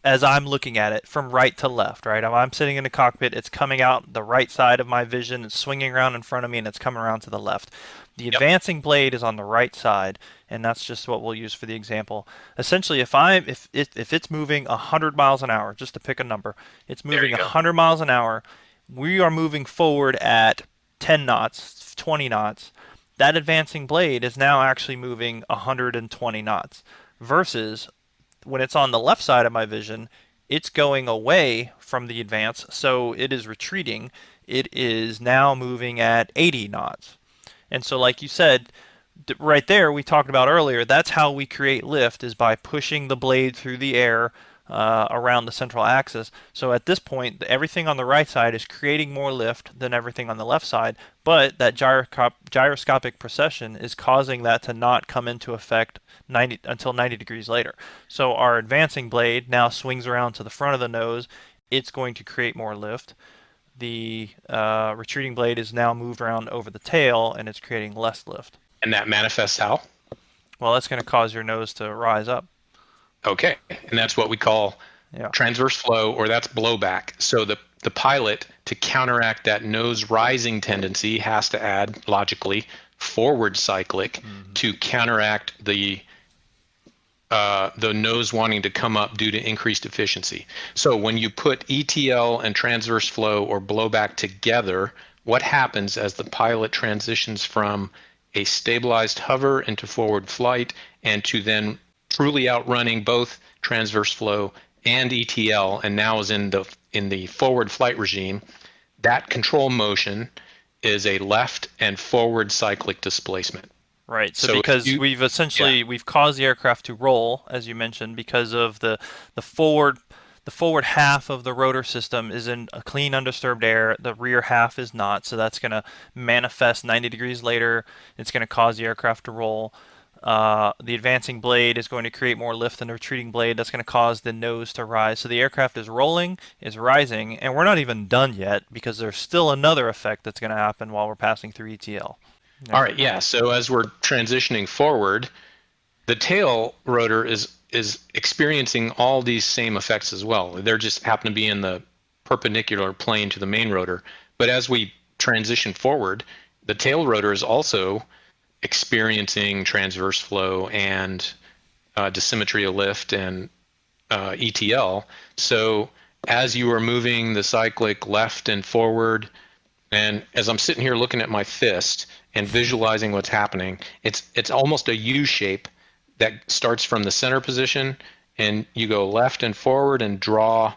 as I'm looking at it from right to left, right? I'm sitting in the cockpit. It's coming out the right side of my vision. It's swinging around in front of me, and it's coming around to the left. The Yep. advancing blade is on the right side, and that's just what we'll use for the example. Essentially, if it's moving 100 miles an hour, just to pick a number, it's There moving you go. 100 miles an hour. We are moving forward at 10 knots, 20 knots. That advancing blade is now actually moving 120 knots versus when it's on the left side of my vision, it's going away from the advance, so it is retreating. It is now moving at 80 knots. And so, like you said, right there, we talked about earlier, that's how we create lift is by pushing the blade through the air around the central axis. So at this point, everything on the right side is creating more lift than everything on the left side, but that gyroscopic precession is causing that to not come into effect until 90 degrees later. So our advancing blade now swings around to the front of the nose. It's going to create more lift. The retreating blade is now moved around over the tail, and it's creating less lift. And that manifests how? Well, that's going to cause your nose to rise up. Okay, and that's what we call Yeah. transverse flow, or that's blowback. So the pilot, to counteract that nose rising tendency, has to add logically forward cyclic to counteract the nose wanting to come up due to increased efficiency. So when you put ETL and transverse flow or blowback together, what happens as the pilot transitions from a stabilized hover into forward flight and to then truly outrunning both transverse flow and ETL, and now is in the forward flight regime, that control motion is a left and forward cyclic displacement. Right. So So because we've caused the aircraft to roll, as you mentioned, because of the forward half of the rotor system is in a clean undisturbed air. The rear half is not. So that's going to manifest 90 degrees later. It's going to cause the aircraft to roll. The advancing blade is going to create more lift than the retreating blade. That's going to cause the nose to rise. So the aircraft is rolling, is rising, and we're not even done yet because there's still another effect that's going to happen while we're passing through ETL. All right, yeah. So as we're transitioning forward, the tail rotor is experiencing all these same effects as well. They're just happen to be in the perpendicular plane to the main rotor. But as we transition forward, the tail rotor is also experiencing transverse flow and dissymmetry of lift and ETL. So as you are moving the cyclic left and forward, and as I'm sitting here looking at my fist and visualizing what's happening, it's almost a U shape that starts from the center position, and you go left and forward and draw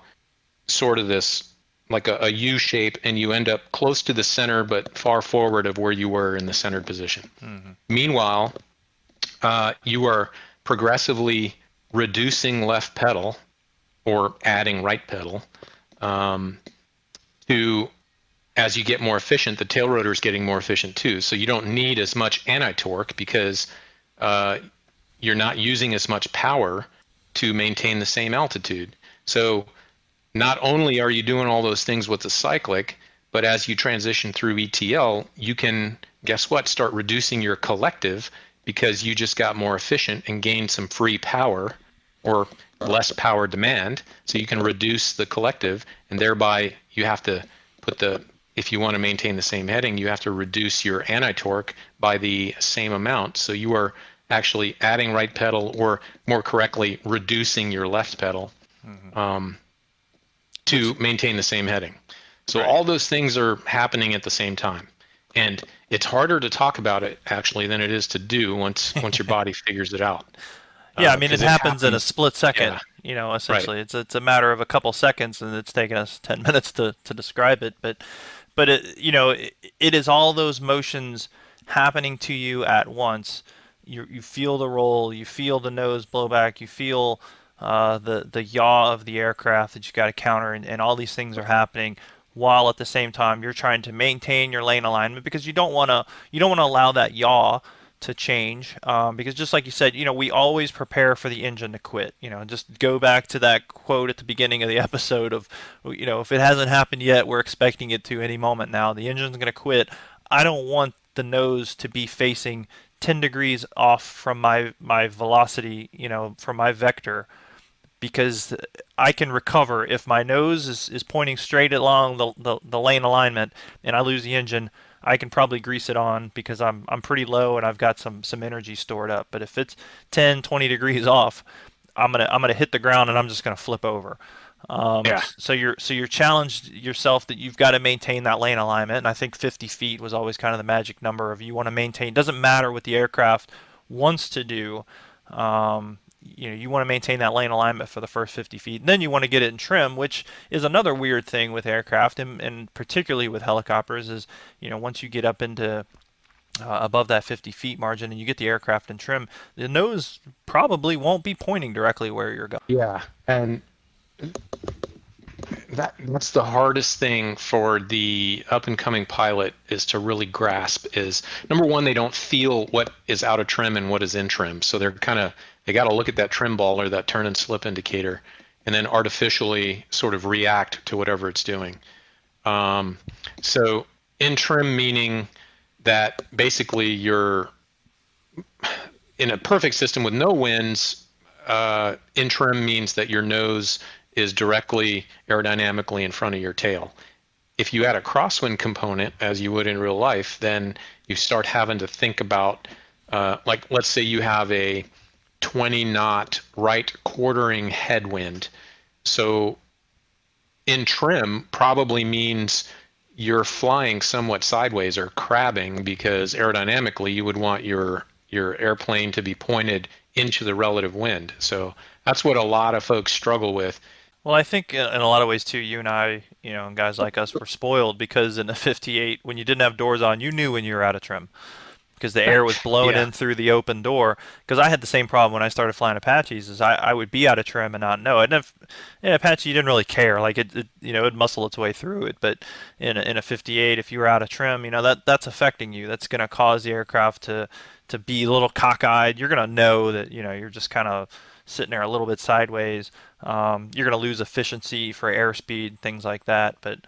sort of this like a U shape, and you end up close to the center but far forward of where you were in the centered position. Mm-hmm. Meanwhile, you are progressively reducing left pedal or adding right pedal to, as you get more efficient, the tail rotor is getting more efficient too. So you don't need as much anti-torque because you're not using as much power to maintain the same altitude. So not only are you doing all those things with the cyclic, but as you transition through ETL, you can, guess what, start reducing your collective because you just got more efficient and gained some free power or less power demand. So you can reduce the collective, and thereby you have to put if you want to maintain the same heading, you have to reduce your anti-torque by the same amount. So you are actually adding right pedal, or more correctly, reducing your left pedal to maintain the same heading. So all those things are happening at the same time. And it's harder to talk about it actually than it is to do once your body figures it out. Yeah, I mean it happens in a split second. Yeah. Essentially, it's a matter of a couple seconds, and it's taken us 10 minutes to describe it. But it is all those motions happening to you at once. You feel the roll, you feel the nose blow back, you feel the yaw of the aircraft that you got to counter, and all these things are happening while at the same time you're trying to maintain your lane alignment, because you don't want to allow that yaw to change, because just like you said, we always prepare for the engine to quit. Just go back to that quote at the beginning of the episode of, if it hasn't happened yet, we're expecting it to any moment now. The engine's going to quit. I don't want the nose to be facing 10 degrees off from my velocity, from my vector, because I can recover if my nose is pointing straight along the lane alignment and I lose the engine. I can probably grease it on because I'm pretty low and I've got some energy stored up. But if it's 10, 20 degrees off, I'm gonna hit the ground and I'm just gonna flip over. Yeah. So you're challenged yourself that you've got to maintain that lane alignment, and I think 50 feet was always kind of the magic number of you want to maintain. It doesn't matter what the aircraft wants to do. You want to maintain that lane alignment for the first 50 feet. And then you want to get it in trim, which is another weird thing with aircraft, and particularly with helicopters, is once you get up into above that 50 feet margin and you get the aircraft in trim, the nose probably won't be pointing directly where you're going. Yeah, and that's the hardest thing for the up-and-coming pilot is to really grasp is, number one, they don't feel what is out of trim and what is in trim. So they got to look at that trim ball or that turn and slip indicator and then artificially sort of react to whatever it's doing. So in trim meaning that basically you're in a perfect system with no winds. In trim means that your nose is directly aerodynamically in front of your tail. If you add a crosswind component, as you would in real life, then you start having to think about, like, let's say you have a 20 knot right quartering headwind. So in trim probably means you're flying somewhat sideways or crabbing, because aerodynamically you would want your airplane to be pointed into the relative wind. So that's what a lot of folks struggle with. Well, I think in a lot of ways too, you and I, and guys like us were spoiled, because in the 58, when you didn't have doors on, you knew when you were out of trim, because the air was blowing in through the open door. Because I had the same problem when I started flying Apaches, is I would be out of trim and not know it. And in Apache, you didn't really care, like it'd muscle its way through it. But in a 58, if you were out of trim, that's affecting you. That's going to cause the aircraft to be a little cockeyed. You're going to know that you're just kind of sitting there a little bit sideways. You're going to lose efficiency for airspeed, things like that. But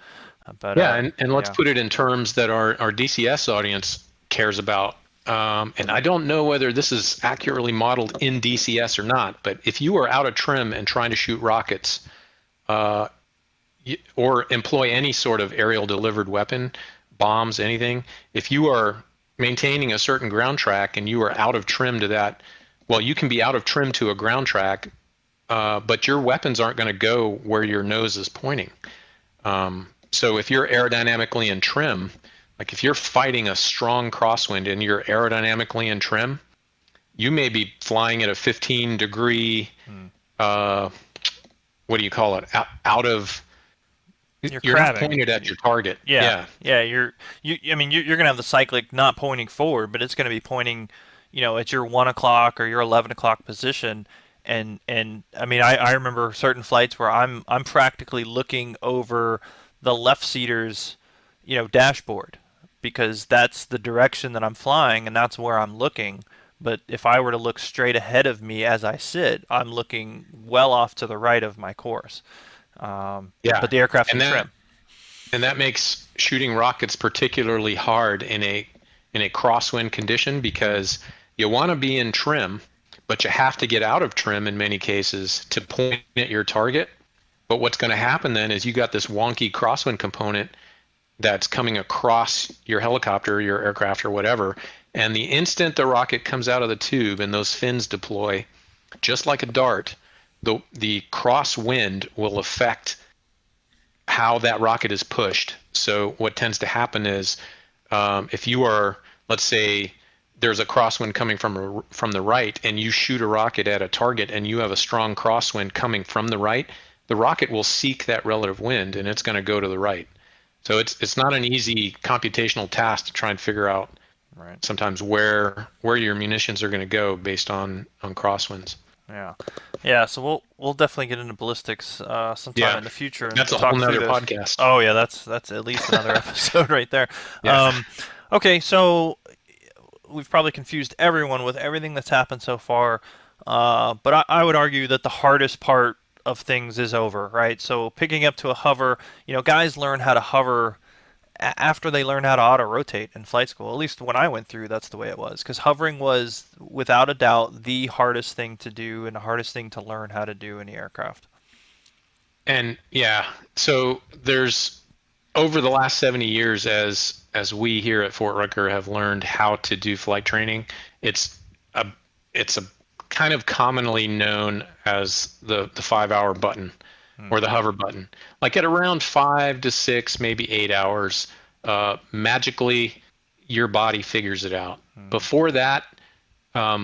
yeah, and let's put it in terms that our DCS audience cares about. And I don't know whether this is accurately modeled in DCS or not, but if you are out of trim and trying to shoot rockets, or employ any sort of aerial delivered weapon, bombs, anything, if you are maintaining a certain ground track and you are out of trim to that, well, you can be out of trim to a ground track, but your weapons aren't going to go where your nose is pointing. So if you're aerodynamically in trim, like if you're fighting a strong crosswind and you're aerodynamically in trim, you may be flying at a 15 degree, what do you call it? Out of, you're not pointed at your target. Yeah. You're going to have the cyclic not pointing forward, but it's going to be pointing, at your 1 o'clock or your 11 o'clock position. And I remember certain flights where I'm practically looking over the left seater's, dashboard, because that's the direction that I'm flying and that's where I'm looking. But if I were to look straight ahead of me as I sit, I'm looking well off to the right of my course. But the aircraft's in trim. And that makes shooting rockets particularly hard in a crosswind condition, because you want to be in trim, but you have to get out of trim in many cases to point at your target. But what's going to happen then is you got this wonky crosswind component that's coming across your helicopter, your aircraft, or whatever. And the instant the rocket comes out of the tube and those fins deploy, just like a dart, the crosswind will affect how that rocket is pushed. So what tends to happen is, if you are, let's say, there's a crosswind coming from the right, and you shoot a rocket at a target, and you have a strong crosswind coming from the right, the rocket will seek that relative wind, and it's going to go to the right. So it's not an easy computational task to try and figure out sometimes where your munitions are going to go based on crosswinds. Yeah. So we'll definitely get into ballistics sometime in the future and That's a talk whole through nother this. podcast. Oh yeah, that's at least another episode right there. Yeah. Okay, so we've probably confused everyone with everything that's happened so far, but I would argue that the hardest part of things is over, right? So picking up to a hover, guys learn how to hover after they learn how to auto rotate in flight school. At least when I went through, that's the way it was. Because hovering was, without a doubt, the hardest thing to do and the hardest thing to learn how to do in the aircraft. And so there's over the last 70 years, as we here at Fort Rucker have learned how to do flight training, it's a kind of commonly known as the 5-hour button or the hover button. Like at around 5 to 6, maybe 8 hours, magically your body figures it out. Before that,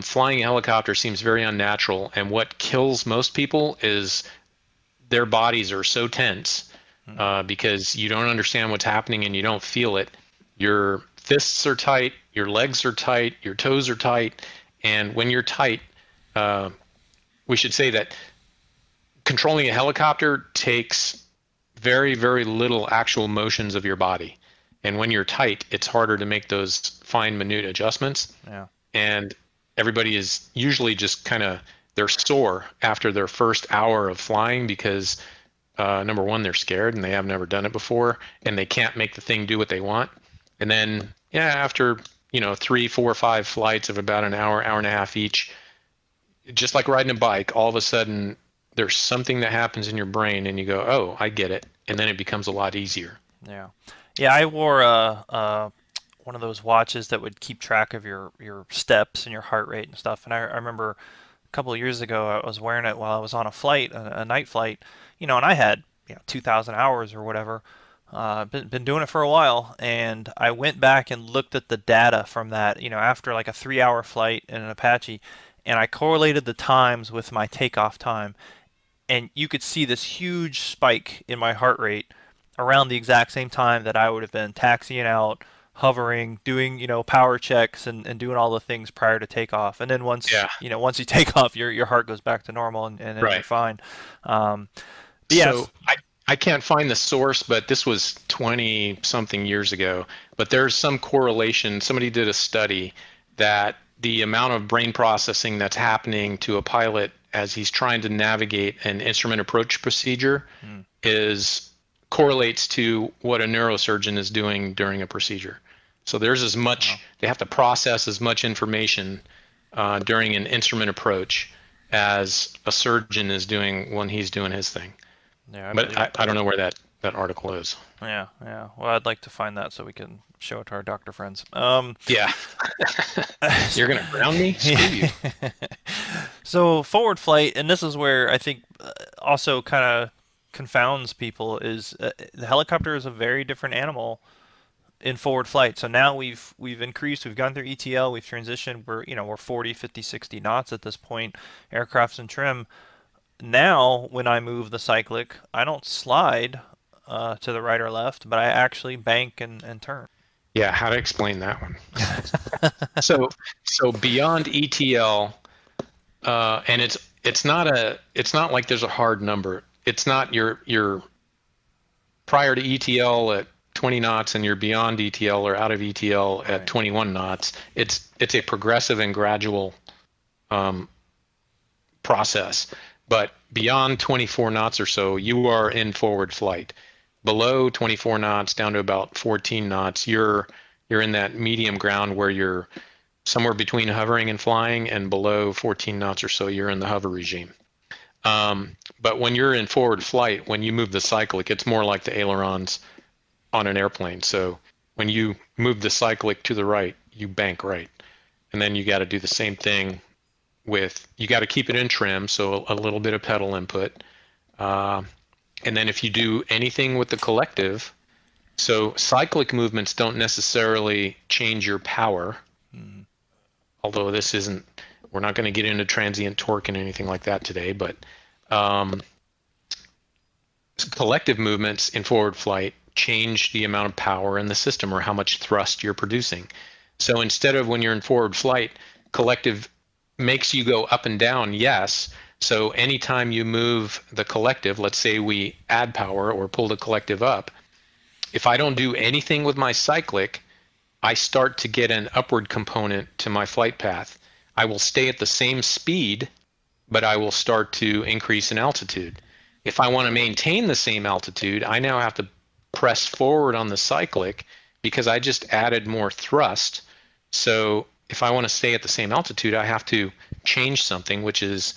flying a helicopter seems very unnatural, and what kills most people is their bodies are so tense because you don't understand what's happening and you don't feel it. Your fists are tight, your legs are tight, your toes are tight, and when you're tight, we should say that controlling a helicopter takes very, very little actual motions of your body. And when you're tight, it's harder to make those fine, minute adjustments. Yeah. And everybody is usually just kind of, they're sore after their first hour of flying because number one, they're scared and they have never done it before and they can't make the thing do what they want. And then, after, 3, 4, 5 flights of about an hour, hour and a half each, just like riding a bike, all of a sudden there's something that happens in your brain and you go, oh, I get it. And then it becomes a lot easier. Yeah. Yeah, I wore one of those watches that would keep track of your steps and your heart rate and stuff. And I remember a couple of years ago I was wearing it while I was on a flight, a night flight, and I had 2,000 hours or whatever. Been doing it for a while, and I went back and looked at the data from that, after like a 3-hour flight in an Apache, and I correlated the times with my takeoff time, and you could see this huge spike in my heart rate around the exact same time that I would have been taxiing out, hovering, doing power checks and doing all the things prior to takeoff. And then once once you take off, your heart goes back to normal and then you're fine. So I can't find the source, but this was 20 something years ago. But there's some correlation. Somebody did a study that the amount of brain processing that's happening to a pilot as he's trying to navigate an instrument approach procedure correlates to what a neurosurgeon is doing during a procedure. So there's as much, they have to process as much information during an instrument approach as a surgeon is doing when he's doing his thing. Yeah, but I don't know where that article is. Yeah. Well, I'd like to find that so we can show it to our doctor friends. Yeah. You're going to ground me? Screw you. So forward flight, and this is where I think also kind of confounds people, is the helicopter is a very different animal in forward flight. So now we've increased, we've gone through ETL, we've transitioned, we're 40, 50, 60 knots at this point, aircraft's in trim. Now, when I move the Cyclic, I don't slide to the right or left, but I actually bank and turn. Yeah, how to explain that one? So beyond ETL, and it's not like there's a hard number. It's not your prior to ETL at 20 knots and you're beyond ETL or out of ETL at 21 knots. It's a progressive and gradual process. But beyond 24 knots or so, you are in forward flight. Below 24 knots down to about 14 knots, you're in that medium ground where you're somewhere between hovering and flying, and below 14 knots or so, you're in the hover regime. But when you're in forward flight, when you move the Cyclic, it's more like the ailerons on an airplane. So when you move the Cyclic to the right, you bank right. And then you got to do the same thing you got to keep it in trim, so a little bit of pedal input. And then if you do anything with the collective, so cyclic movements don't necessarily change your power, although we're not going to get into transient torque and anything like that today, but collective movements in forward flight change the amount of power in the system or how much thrust you're producing. So instead of when you're in forward flight, collective makes you go up and down, yes. So anytime you move the collective, let's say we add power or pull the collective up, if I don't do anything with my cyclic, I start to get an upward component to my flight path. I will stay at the same speed, but I will start to increase in altitude. If I want to maintain the same altitude, I now have to press forward on the cyclic because I just added more thrust. So if I want to stay at the same altitude, I have to change something, which is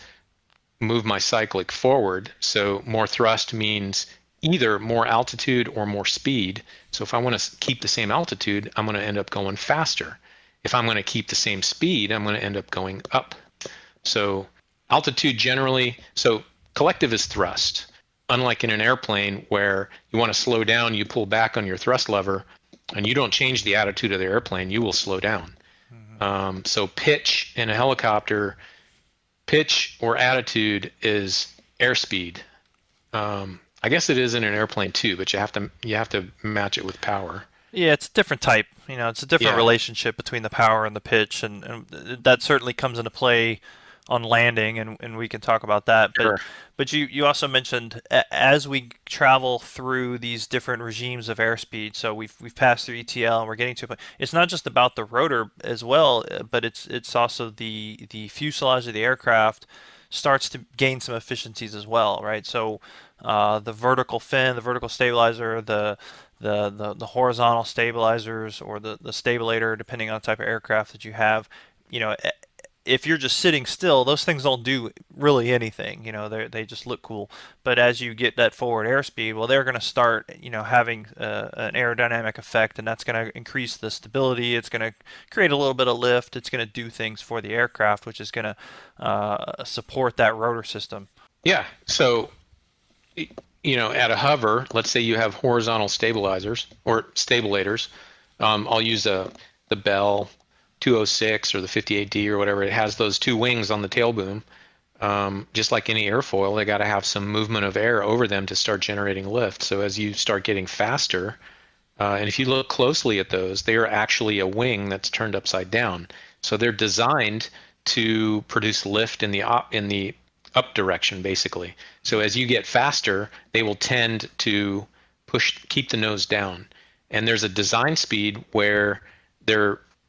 move my cyclic forward. So more thrust means either more altitude or more speed. So if I want to keep the same altitude, I'm going to end up going faster. If I'm going to keep the same speed, I'm going to end up going up. So altitude generally, so collective is thrust. Unlike in an airplane where you want to slow down, you pull back on your thrust lever and you don't change the attitude of the airplane, you will slow down. So pitch in a helicopter, pitch or attitude is airspeed. I guess it is in an airplane too, but you have to match it with power. Yeah, it's a different type. It's a different relationship between the power and the pitch, and that certainly comes into play on landing, and we can talk about that. Sure. But you also mentioned as we travel through these different regimes of airspeed. So we've passed through ETL, and we're getting to a point. It's not just about the rotor as well, but it's also the fuselage of the aircraft starts to gain some efficiencies as well, right? So the vertical fin, the vertical stabilizer, the horizontal stabilizers, or the stabilator, depending on the type of aircraft that you have. If you're just sitting still, those things don't do really anything. They just look cool. But as you get that forward airspeed, well, they're going to start, having an aerodynamic effect, and that's going to increase the stability. It's going to create a little bit of lift. It's going to do things for the aircraft, which is going to support that rotor system. Yeah. So, at a hover, let's say you have horizontal stabilizers or stabilators. I'll use the Bell 206 or the 58D or whatever. It has those two wings on the tail boom. Just like any airfoil, they got to have some movement of air over them to start generating lift. So as you start getting faster, and if you look closely at those, they are actually a wing that's turned upside down. So they're designed to produce lift in the up direction, basically. So as you get faster, they will tend to keep the nose down. And there's a design speed where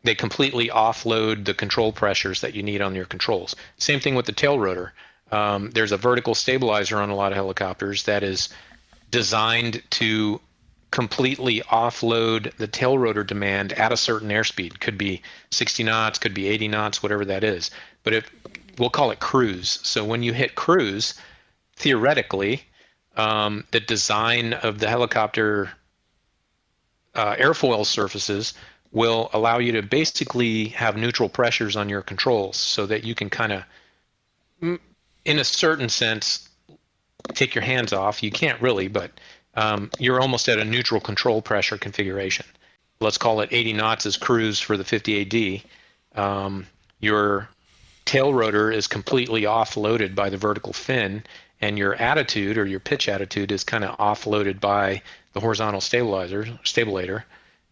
they completely offload the control pressures that you need on your controls. Same thing with the tail rotor. There's a vertical stabilizer on a lot of helicopters that is designed to completely offload the tail rotor demand at a certain airspeed. Could be 60 knots, could be 80 knots, whatever that is. But we'll call it cruise. So when you hit cruise, theoretically, the design of the helicopter airfoil surfaces will allow you to basically have neutral pressures on your controls so that you can kind of, in a certain sense, take your hands off. You can't really, but you're almost at a neutral control pressure configuration. Let's call it 80 knots as cruise for the 50 AD. Your tail rotor is completely offloaded by the vertical fin, and your attitude or your pitch attitude is kind of offloaded by the horizontal stabilator,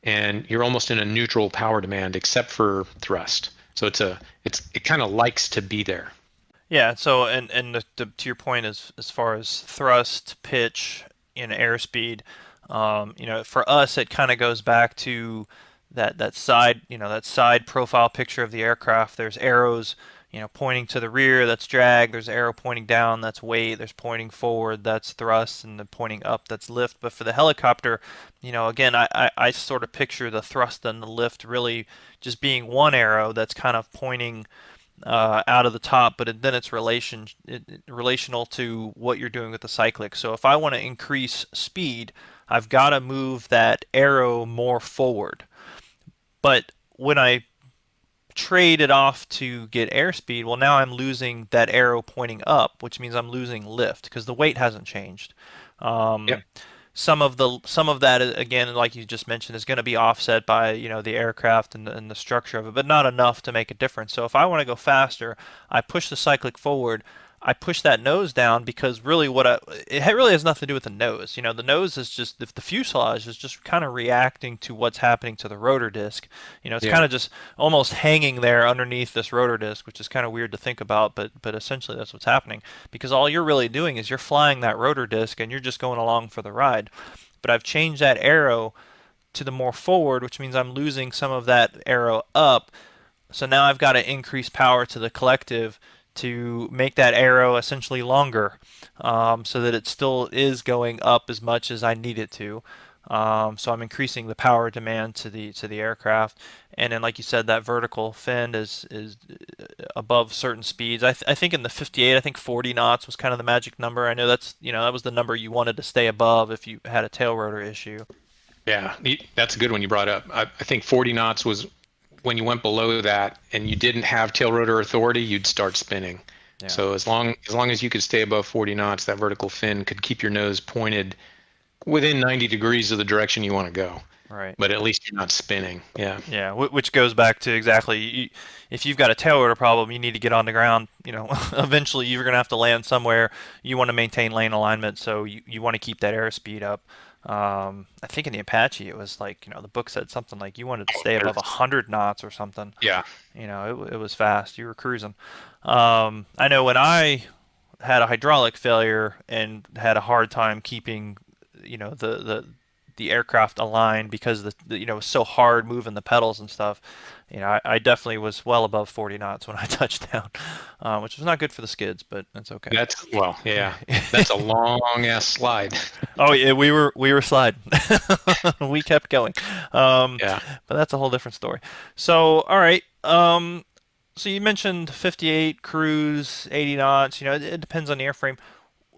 and you're almost in a neutral power demand except for thrust. So it kind of likes to be there. Yeah. So to your point, as far as thrust, pitch, airspeed, for us it kind of goes back to that side profile picture of the aircraft. There's arrows, pointing to the rear, that's drag. There's arrow pointing down, that's weight. There's pointing forward, that's thrust, and the pointing up, that's lift. But for the helicopter, again, I sort of picture the thrust and the lift really just being one arrow that's kind of pointing out of the top, but then it's relational to what you're doing with the cyclic. So if I want to increase speed, I've got to move that arrow more forward. But when I trade it off to get airspeed, well, now I'm losing that arrow pointing up, which means I'm losing lift because the weight hasn't changed. Yep. Some of that, again, like you just mentioned, is going to be offset by the aircraft and the structure of it, but not enough to make a difference. So if I want to go faster, I push the cyclic forward. I push that nose down because really it really has nothing to do with the nose. You know, the nose is just the fuselage is just kind of reacting to what's happening to the rotor disc. You know, it's Yeah. kind of just almost hanging there underneath this rotor disc, which is kind of weird to think about, but essentially that's what's happening because all you're really doing is you're flying that rotor disc and you're just going along for the ride. But I've changed that arrow to the more forward, which means I'm losing some of that arrow up. So now I've got to increase power to the collective to make that arrow essentially longer, so that it still is going up as much as I need it to. So I'm increasing the power demand to the aircraft, and then like you said, that vertical fin is above certain speeds. I think in the 58, I think 40 knots was kind of the magic number. I know that's that was the number you wanted to stay above if you had a tail rotor issue. Yeah, that's a good one you brought up. I think 40 knots was when you went below that and you didn't have tail rotor authority, you'd start spinning. Yeah. So as long as you could stay above 40 knots, that vertical fin could keep your nose pointed within 90 degrees of the direction you want to go. Right. But at least you're not spinning. Yeah. Yeah, which goes back to exactly if you've got a tail rotor problem, you need to get on the ground. You know, eventually you're going to have to land somewhere. You want to maintain lane alignment, so you want to keep that airspeed up. I think in the Apache it was like, the book said something like you wanted to stay above 100 knots or something. Yeah. It was fast. You were cruising. I know when I had a hydraulic failure and had a hard time keeping, the aircraft aligned because it was so hard moving the pedals and stuff. I definitely was well above 40 knots when I touched down, which was not good for the skids, but that's okay. Yeah. That's a long ass slide. Oh yeah, we were sliding. We kept going. Yeah. But that's a whole different story. So, all right. So you mentioned 58 cruise, 80 knots. It depends on the airframe.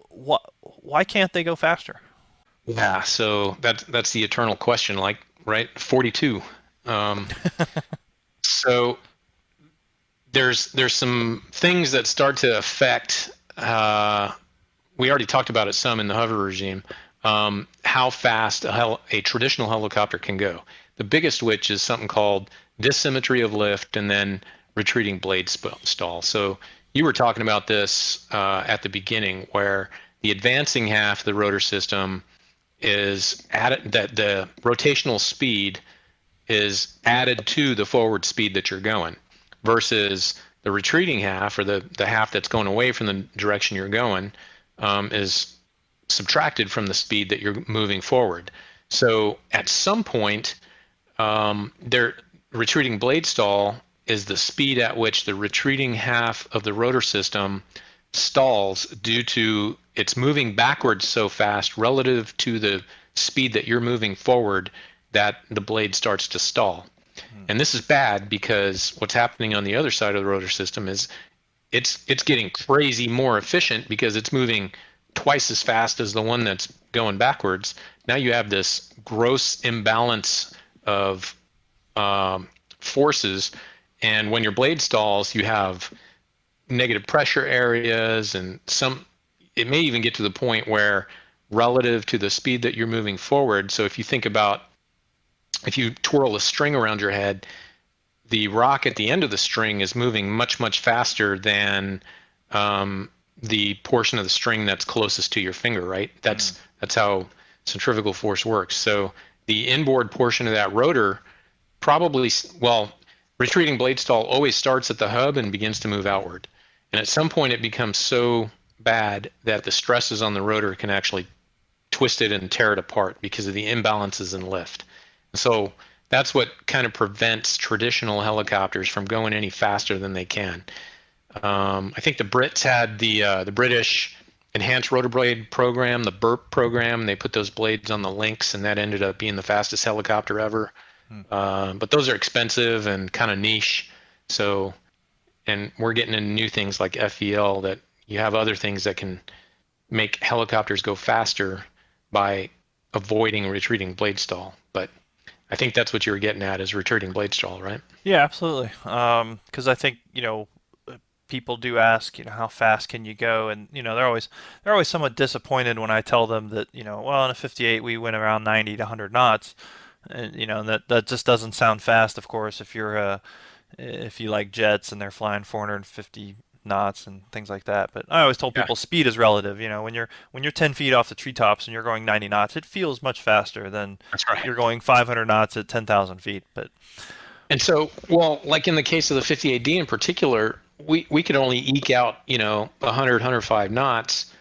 Why can't they go faster? Yeah. So that's the eternal question, like, right? 42. Um, so there's some things that start to affect. We already talked about it some in the hover regime. How fast a traditional helicopter can go. The biggest which is something called dissymmetry of lift and then retreating blade stall. So you were talking about this at the beginning, where the advancing half of the rotor system is added, that the rotational speed is added to the forward speed that you're going, versus the retreating half, or the half that's going away from the direction you're going, is subtracted from the speed that you're moving forward. So at some point, their retreating blade stall is the speed at which the retreating half of the rotor system stalls due to it's moving backwards so fast relative to the speed that you're moving forward, that the blade starts to stall. And this is bad because what's happening on the other side of the rotor system is it's getting crazy more efficient because it's moving twice as fast as the one that's going backwards. Now you have this gross imbalance of forces, and when your blade stalls, you have negative pressure areas, and it may even get to the point where relative to the speed that you're moving forward. So if you think about, if you twirl a string around your head, the rock at the end of the string is moving much, much faster than the portion of the string that's closest to your finger, right? That's how centrifugal force works. So the inboard portion of that rotor retreating blade stall always starts at the hub and begins to move outward. And at some point it becomes so bad that the stresses on the rotor can actually twist it and tear it apart because of the imbalances in lift. So that's what kind of prevents traditional helicopters from going any faster than they can. I think the Brits had the British Enhanced Rotor Blade program, the BURP program. They put those blades on the Lynx, and that ended up being the fastest helicopter ever. But those are expensive and kind of niche. So, and we're getting into new things like FEL, that you have other things that can make helicopters go faster by avoiding retreating blade stall. But I think that's what you were getting at, is retreating blade stall, right? Yeah, absolutely. Because I think people do ask, how fast can you go, and they're always somewhat disappointed when I tell them that, well, in a 58 we went around 90 to 100 knots, and that just doesn't sound fast, of course, if you like jets and they're flying 450 knots and things like that. But I always told Yeah, people speed is relative. When you're 10 feet off the treetops and you're going 90 knots, it feels much faster than that's right. you're going 500 knots at 10,000 feet. But And so, well, like in the case of the 58D in particular, we could only eke out, 100, 105 knots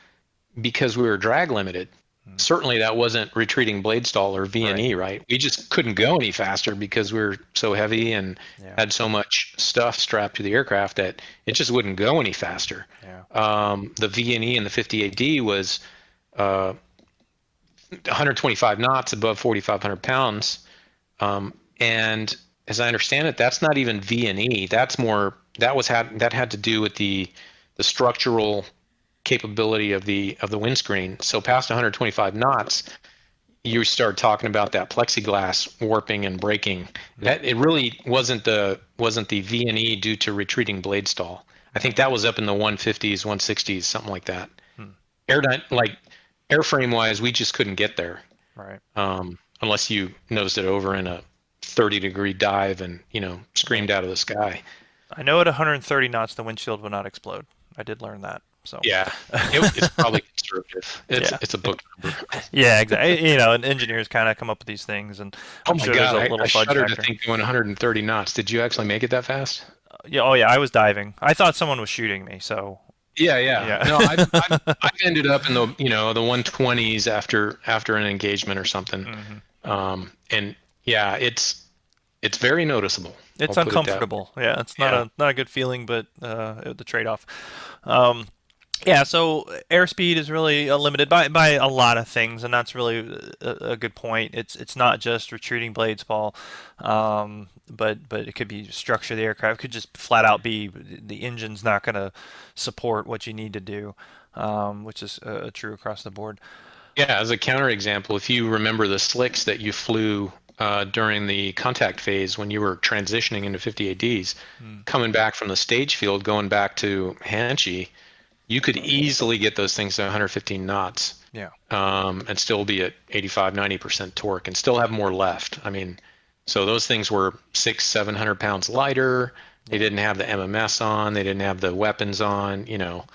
because we were drag limited. Certainly that wasn't retreating blade stall or V&E, right? We just couldn't go any faster because we were so heavy and had so much stuff strapped to the aircraft that it just wouldn't go any faster. The V&E in the 58D was 125 knots above 4,500 pounds. And as I understand it, that's not even V&E. That had to do with the structural capability of the windscreen. So past 125 knots, you start talking about that plexiglass warping and breaking. That it really wasn't the V&E due to retreating blade stall. I think that was up in the 150s, 160s, something like that. Airframe wise, we just couldn't get there. Right. Unless you nosed it over in a 30-degree dive and screamed out of the sky. I know at 130 knots the windshield will not explode. I did learn that. So yeah, it's probably conservative. It's a book number. Yeah, exactly. And engineers kind of come up with these things, and I'm sure there's a little I fudge shudder factor. to think going 130 knots. Did you actually make it that fast? Yeah. Oh yeah, I was diving. I thought someone was shooting me. So. Yeah. No, I've ended up in the the 120s after an engagement or something. And yeah, it's very noticeable. It's uncomfortable. Yeah, it's not a good feeling, but the trade-off. Yeah, so airspeed is really limited by a lot of things, and that's really a good point. It's not just retreating blade spall, but it could be structure of the aircraft. It could just flat out be the engine's not going to support what you need to do, which is true across the board. Yeah, as a counterexample, if you remember the slicks that you flew during the contact phase when you were transitioning into 58Ds, coming back from the stage field, going back to Hanchi, you could easily get those things to 115 knots. Yeah. And still be at 85, 90% torque and still have more left. I mean, so those things were 600-700 pounds lighter. They didn't have the MMS on. They didn't have the weapons on,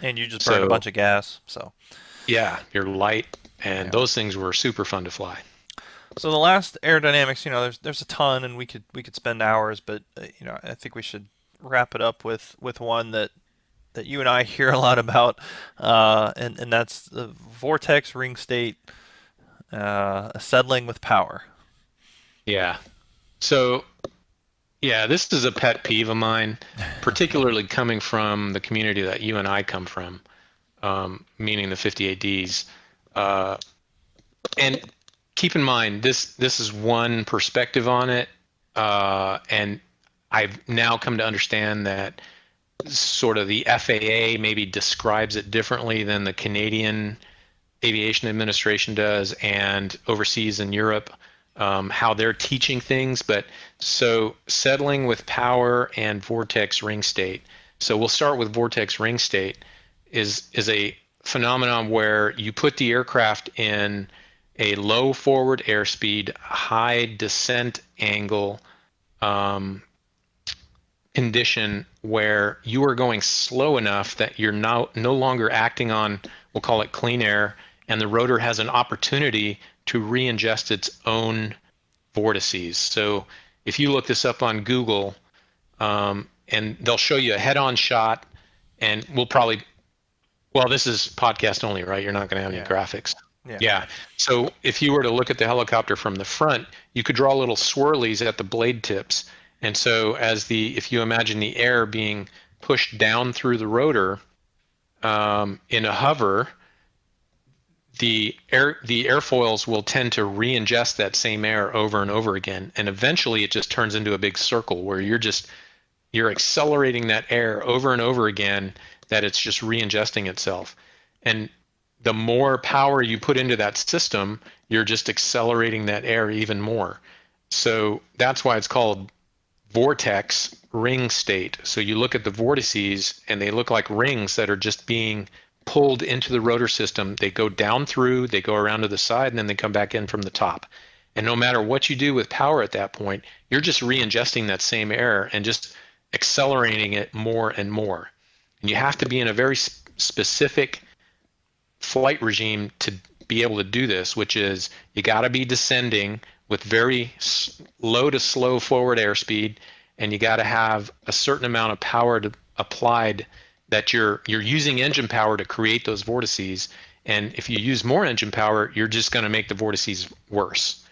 And you just burned a bunch of gas. So. Yeah, you're light, and those things were super fun to fly. So the last aerodynamics, there's a ton, and we could spend hours, but I think we should wrap it up with one that you and I hear a lot about, and that's the vortex ring state settling with power. Yeah. So, yeah, this is a pet peeve of mine, particularly coming from the community that you and I come from, meaning the 58Ds. And keep in mind, this is one perspective on it, and I've now come to understand that sort of the FAA maybe describes it differently than the Canadian Aviation Administration does, and overseas in Europe, how they're teaching things. But so settling with power and vortex ring state. So we'll start with vortex ring state is a phenomenon where you put the aircraft in a low forward airspeed, high descent angle condition where you are going slow enough that you're no longer acting on, we'll call it clean air, and the rotor has an opportunity to re-ingest its own vortices. So if you look this up on Google, and they'll show you a head-on shot, and this is podcast only, right? You're not going to have any graphics. Yeah. So if you were to look at the helicopter from the front, you could draw little swirlies at the blade tips. And so if you imagine the air being pushed down through the rotor in a hover, the airfoils will tend to re-ingest that same air over and over again. And eventually it just turns into a big circle where you're accelerating that air over and over again, that it's just re-ingesting itself. And the more power you put into that system, you're just accelerating that air even more. So that's why it's called vortex ring state. So you look at the vortices and they look like rings that are just being pulled into the rotor system. They go down through, they go around to the side, and then they come back in from the top. And no matter what you do with power at that point, you're just re-ingesting that same air and just accelerating it more and more. And you have to be in a very specific flight regime to be able to do this, which is you got to be descending with very low to slow forward airspeed, and you got to have a certain amount of power applied, that you're using engine power to create those vortices. And if you use more engine power, you're just going to make the vortices worse.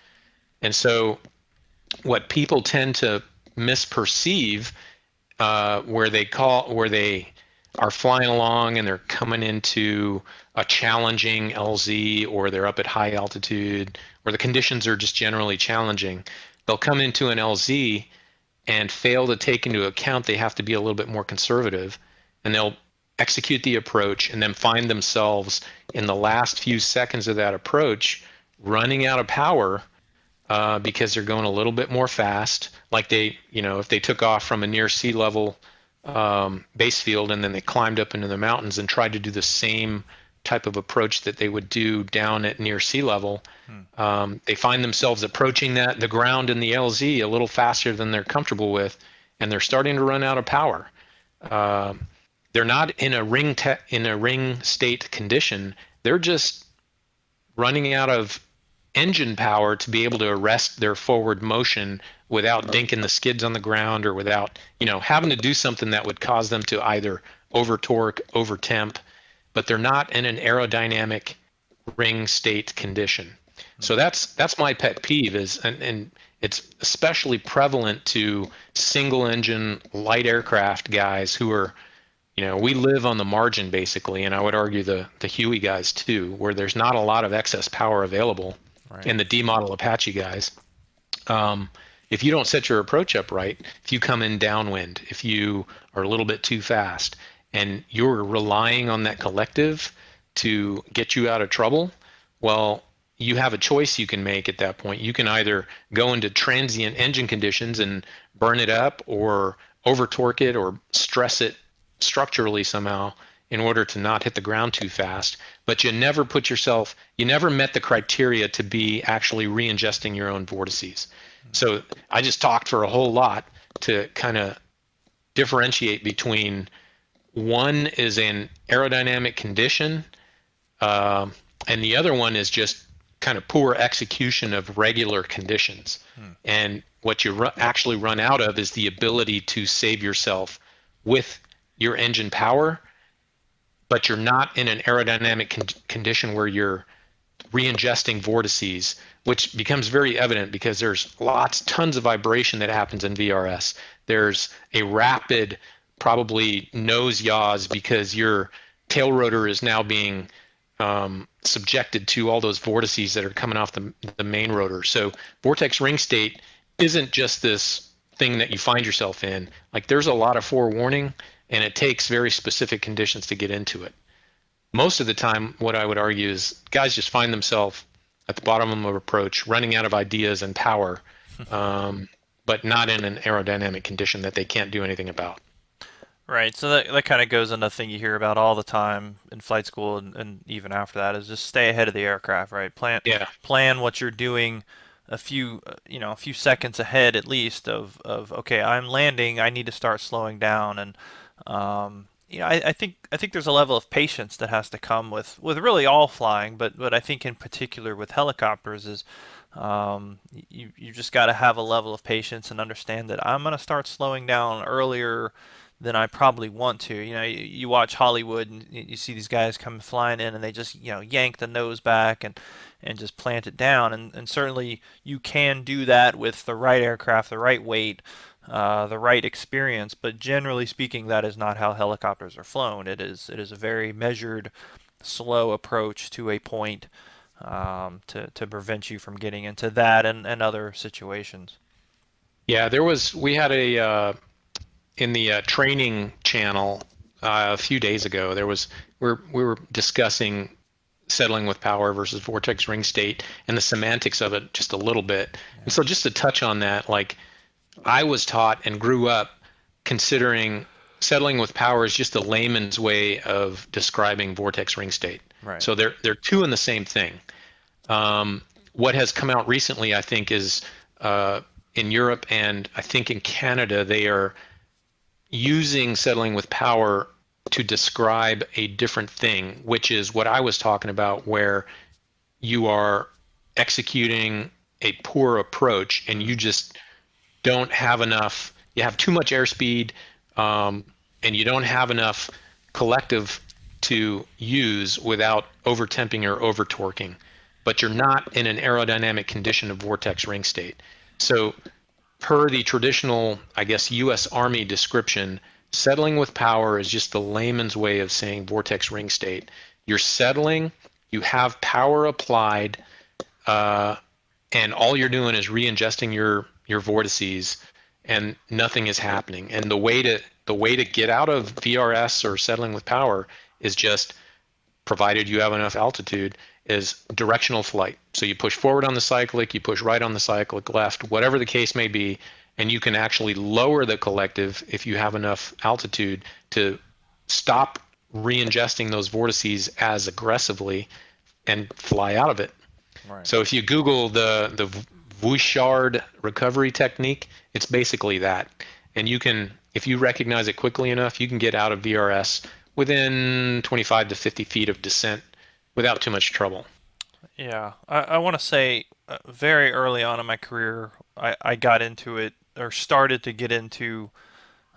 And so what people tend to misperceive, where they are flying along and they're coming into a challenging LZ, or they're up at high altitude, or the conditions are just generally challenging, they'll come into an LZ and fail to take into account they have to be a little bit more conservative, and they'll execute the approach and then find themselves in the last few seconds of that approach running out of power, because they're going a little bit more fast. Like if they took off from a near sea level base field and then they climbed up into the mountains and tried to do the same type of approach that they would do down at near sea level, they find themselves approaching the ground in the LZ a little faster than they're comfortable with, and they're starting to run out of power. They're not in a ring state condition. They're just running out of engine power to be able to arrest their forward motion without dinking the skids on the ground, or without having to do something that would cause them to either over torque, over temp, but they're not in an aerodynamic ring state condition. So that's my pet peeve, and it's especially prevalent to single engine light aircraft guys who are, we live on the margin basically, and I would argue the Huey guys too, where there's not a lot of excess power available. Right. And the D model Apache guys. If you don't set your approach up right, if you come in downwind, if you are a little bit too fast, and you're relying on that collective to get you out of trouble, well, you have a choice you can make at that point. You can either go into transient engine conditions and burn it up, or over torque it, or stress it structurally somehow in order to not hit the ground too fast. But you never met the criteria to be actually re-ingesting your own vortices. So I just talked for a whole lot to kind of differentiate between one is an aerodynamic condition, and the other one is just kind of poor execution of regular conditions. And what you actually run out of is the ability to save yourself with your engine power, but you're not in an aerodynamic condition where you're re-ingesting vortices, which becomes very evident because there's tons of vibration that happens in VRS. There's a rapid, probably nose yaws, because your tail rotor is now being subjected to all those vortices that are coming off the main rotor. So vortex ring state isn't just this thing that you find yourself in. Like, there's a lot of forewarning, and it takes very specific conditions to get into it. Most of the time, what I would argue is guys just find themselves at the bottom of an approach, running out of ideas and power, but not in an aerodynamic condition that they can't do anything about. Right. So that kind of goes into the thing you hear about all the time in flight school, and even after that, is just stay ahead of the aircraft, right? Plan what you're doing a few seconds ahead at least of okay, I'm landing, I need to start slowing down. And I think there's a level of patience that has to come with really all flying, but I think in particular with helicopters is you just got to have a level of patience and understand that I'm going to start slowing down earlier than I probably want to. You watch Hollywood and you see these guys come flying in and they just yank the nose back and just plant it down, and certainly you can do that with the right aircraft, the right weight, the right experience, but generally speaking, that is not how helicopters are flown. It is a very measured, slow approach to a point, to prevent you from getting into that and other situations. Yeah, we had in the training channel a few days ago, we were discussing settling with power versus vortex ring state and the semantics of it just a little bit. Yeah. And so just to touch on that, like, I was taught and grew up considering settling with power is just a layman's way of describing vortex ring state. Right. So they're two in the same thing. What has come out recently, I think, is in Europe and I think in Canada, they are using settling with power to describe a different thing, which is what I was talking about, where you are executing a poor approach and you just don't have enough, you have too much airspeed, and you don't have enough collective to use without over temping or over torquing, but you're not in an aerodynamic condition of vortex ring state. So per the traditional, I guess, US Army description, settling with power is just the layman's way of saying vortex ring state. You're settling, you have power applied, and all you're doing is re-ingesting your vortices, and nothing is happening. And the way to get out of VRS or settling with power is just, provided you have enough altitude, is directional flight. So you push forward on the cyclic, you push right on the cyclic, left, whatever the case may be, and you can actually lower the collective if you have enough altitude to stop re-ingesting those vortices as aggressively and fly out of it. Right. So if you Google the Bouchard recovery technique, it's basically that. And you can, if you recognize it quickly enough, you can get out of VRS within 25 to 50 feet of descent without too much trouble. Yeah, I want to say very early on in my career, I got into it or started to get into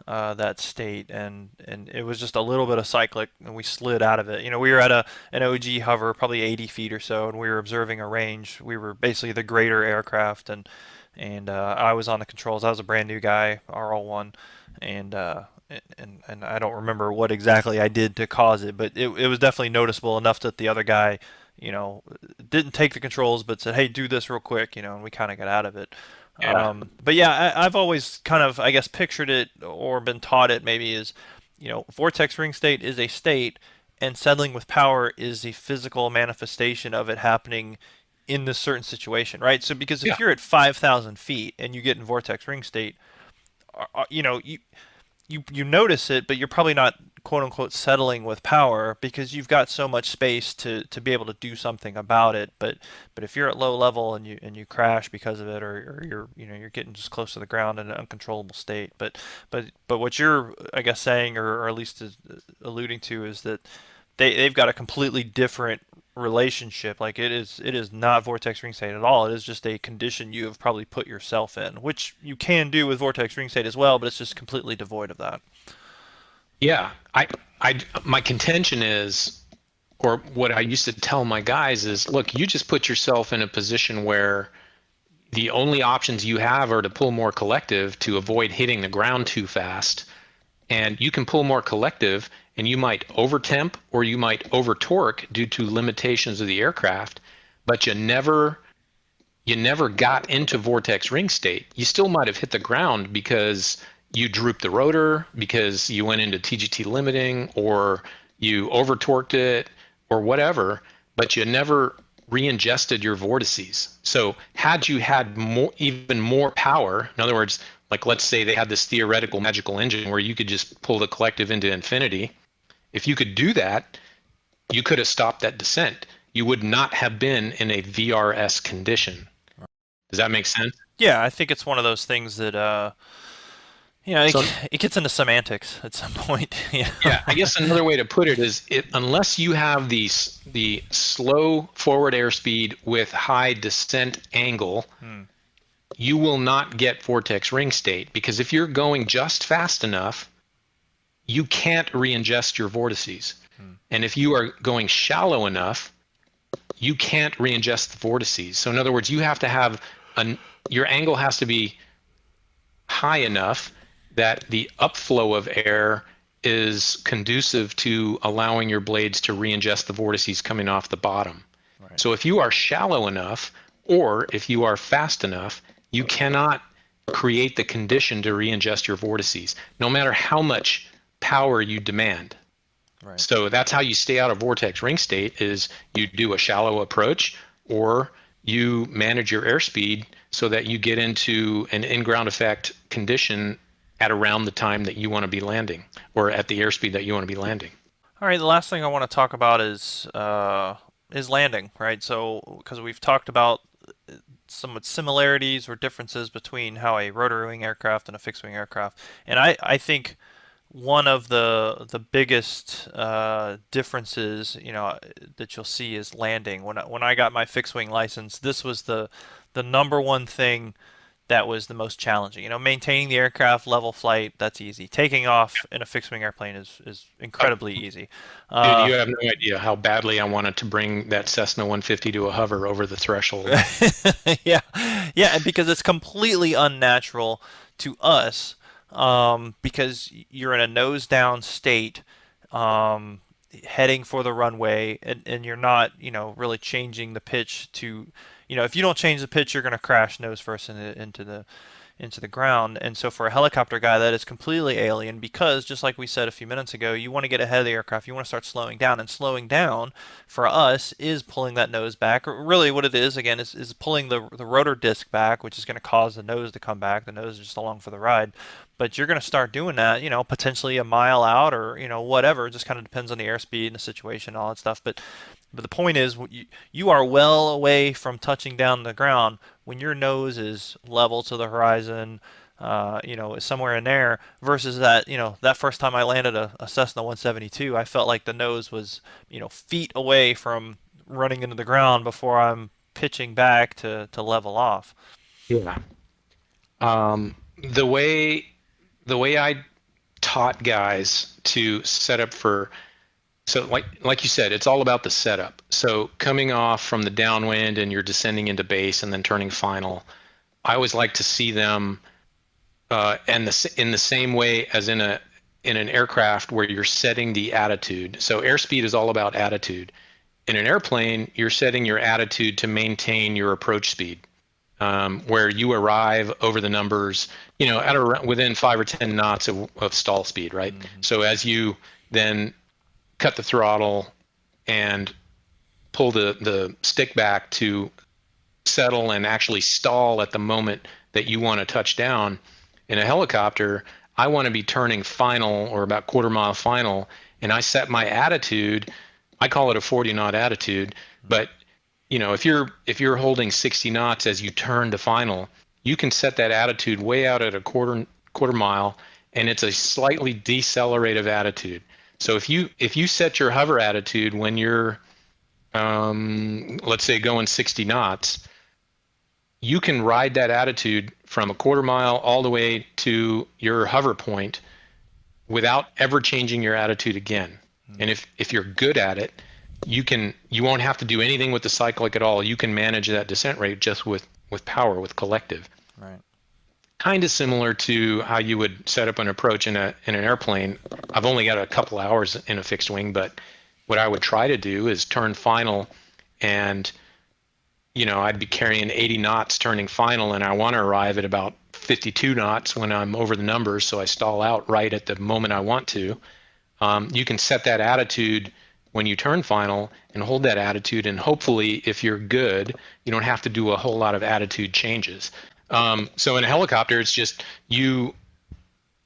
that state, and it was just a little bit of cyclic, and we slid out of it. You know, we were at an OG hover, probably 80 feet or so, and we were observing a range. We were basically the greater aircraft, and I was on the controls. I was a brand new guy, RL1, and and I don't remember what exactly I did to cause it, but it was definitely noticeable enough that the other guy, you know, didn't take the controls, but said, "Hey, do this real quick," you know, and we kind of got out of it. Yeah. But yeah, I've always kind of, I guess, pictured it or been taught it maybe is, you know, vortex ring state is a state, and settling with power is a physical manifestation of it happening in this certain situation, right? So because Yeah. if you're at 5,000 feet and you get in vortex ring state, you know, you notice it, but you're probably not quote unquote settling with power because you've got so much space to be able to do something about it. But if you're at low level and you crash because of it, or you're, you know, you're getting just close to the ground in an uncontrollable state. But what you're, I guess, saying, or at least alluding to, is that they've got a completely different relationship. Like it is not vortex ring state at all. It is just a condition you have probably put yourself in, which you can do with vortex ring state as well, but it's just completely devoid of that. Yeah. My contention is, or what I used to tell my guys is, look, you just put yourself in a position where the only options you have are to pull more collective to avoid hitting the ground too fast. And you can pull more collective, and you might over temp or you might over torque due to limitations of the aircraft, but you never got into vortex ring state. You still might have hit the ground because you drooped the rotor, because you went into TGT limiting, or you over torqued it, or whatever, but you never re-ingested your vortices. So had you had more, even more power, in other words, like let's say they had this theoretical magical engine where you could just pull the collective into infinity. If you could do that, you could have stopped that descent. You would not have been in a VRS condition. Does that make sense? Yeah, I think it's one of those things that you know, So it gets into semantics at some point. You know? yeah, I guess another way to put it is, unless you have the slow forward airspeed with high descent angle, you will not get vortex ring state, because if you're going just fast enough, you can't re-ingest your vortices. And if you are going shallow enough, you can't re-ingest the vortices. So in other words, you have to have your angle has to be high enough that the upflow of air is conducive to allowing your blades to re-ingest the vortices coming off the bottom. Right. So if you are shallow enough, or if you are fast enough, you cannot create the condition to re-ingest your vortices, no matter how much power you demand. Right. So that's how you stay out of vortex ring state, is you do a shallow approach, or you manage your airspeed so that you get into an in-ground effect condition at around the time that you want to be landing, or at the airspeed that you want to be landing. All right, the last thing I want to talk about is landing, right? So, because we've talked about somewhat similarities or differences between how a rotary wing aircraft and a fixed wing aircraft, and I think one of the biggest differences, that you'll see is landing. When I got my fixed wing license, this was the number one thing that was the most challenging. Maintaining the aircraft level flight, that's easy. Taking off in a fixed wing airplane is Uh, incredibly easy. Dude, you have no idea how badly I wanted to bring that Cessna 150 to a hover over the threshold. Yeah, yeah, and because it's completely unnatural to us, because you're in a nose down state, um, heading for the runway, and you're not, really changing the pitch to, if you don't change the pitch, you're going to crash nose first into the ground. And so for a helicopter guy, that is completely alien because, just like we said a few minutes ago, you want to get ahead of the aircraft. You want to start slowing down. And slowing down for us is pulling that nose back. Really, what it is, again, is pulling the rotor disc back, which is going to cause the nose to come back. The nose is just along for the ride. But you're going to start doing that, potentially a mile out or, whatever. It just kind of depends on the airspeed and the situation and all that stuff. But the point is, you are well away from touching down the ground when your nose is level to the horizon, somewhere in there, versus that first time I landed a Cessna 172, I felt like the nose was, feet away from running into the ground before I'm pitching back to level off. Yeah. Um, the way the way I taught guys to set up for so like you said, it's all about the setup. So coming off from the downwind and you're descending into base and then turning final, I always like to see them and in the same way as in an aircraft where you're setting the attitude. So airspeed is all about attitude. In an airplane, you're setting your attitude to maintain your approach speed, where you arrive over the numbers, at within 5 or 10 knots of stall speed, right? Mm-hmm. So as you then cut the throttle and pull the stick back to settle and actually stall at the moment that you want to touch down. In a helicopter, I want to be turning final or about quarter-mile final, and I set my attitude. I call it a 40-knot attitude, but if you're holding 60 knots as you turn to final, you can set that attitude way out at a quarter mile, and it's a slightly decelerative attitude. So if you set your hover attitude when you're let's say going 60 knots, you can ride that attitude from a quarter mile all the way to your hover point without ever changing your attitude again. And if you're good at it, you won't have to do anything with the cyclic at all. You can manage that descent rate just with power, with collective. Right. Kind of similar to how you would set up an approach in an airplane. I've only got a couple hours in a fixed wing, but what I would try to do is turn final, and I'd be carrying 80 knots turning final, and I want to arrive at about 52 knots when I'm over the numbers, so I stall out right at the moment I want to. You can set that attitude when you turn final and hold that attitude, and hopefully, if you're good, you don't have to do a whole lot of attitude changes. So in a helicopter, it's just you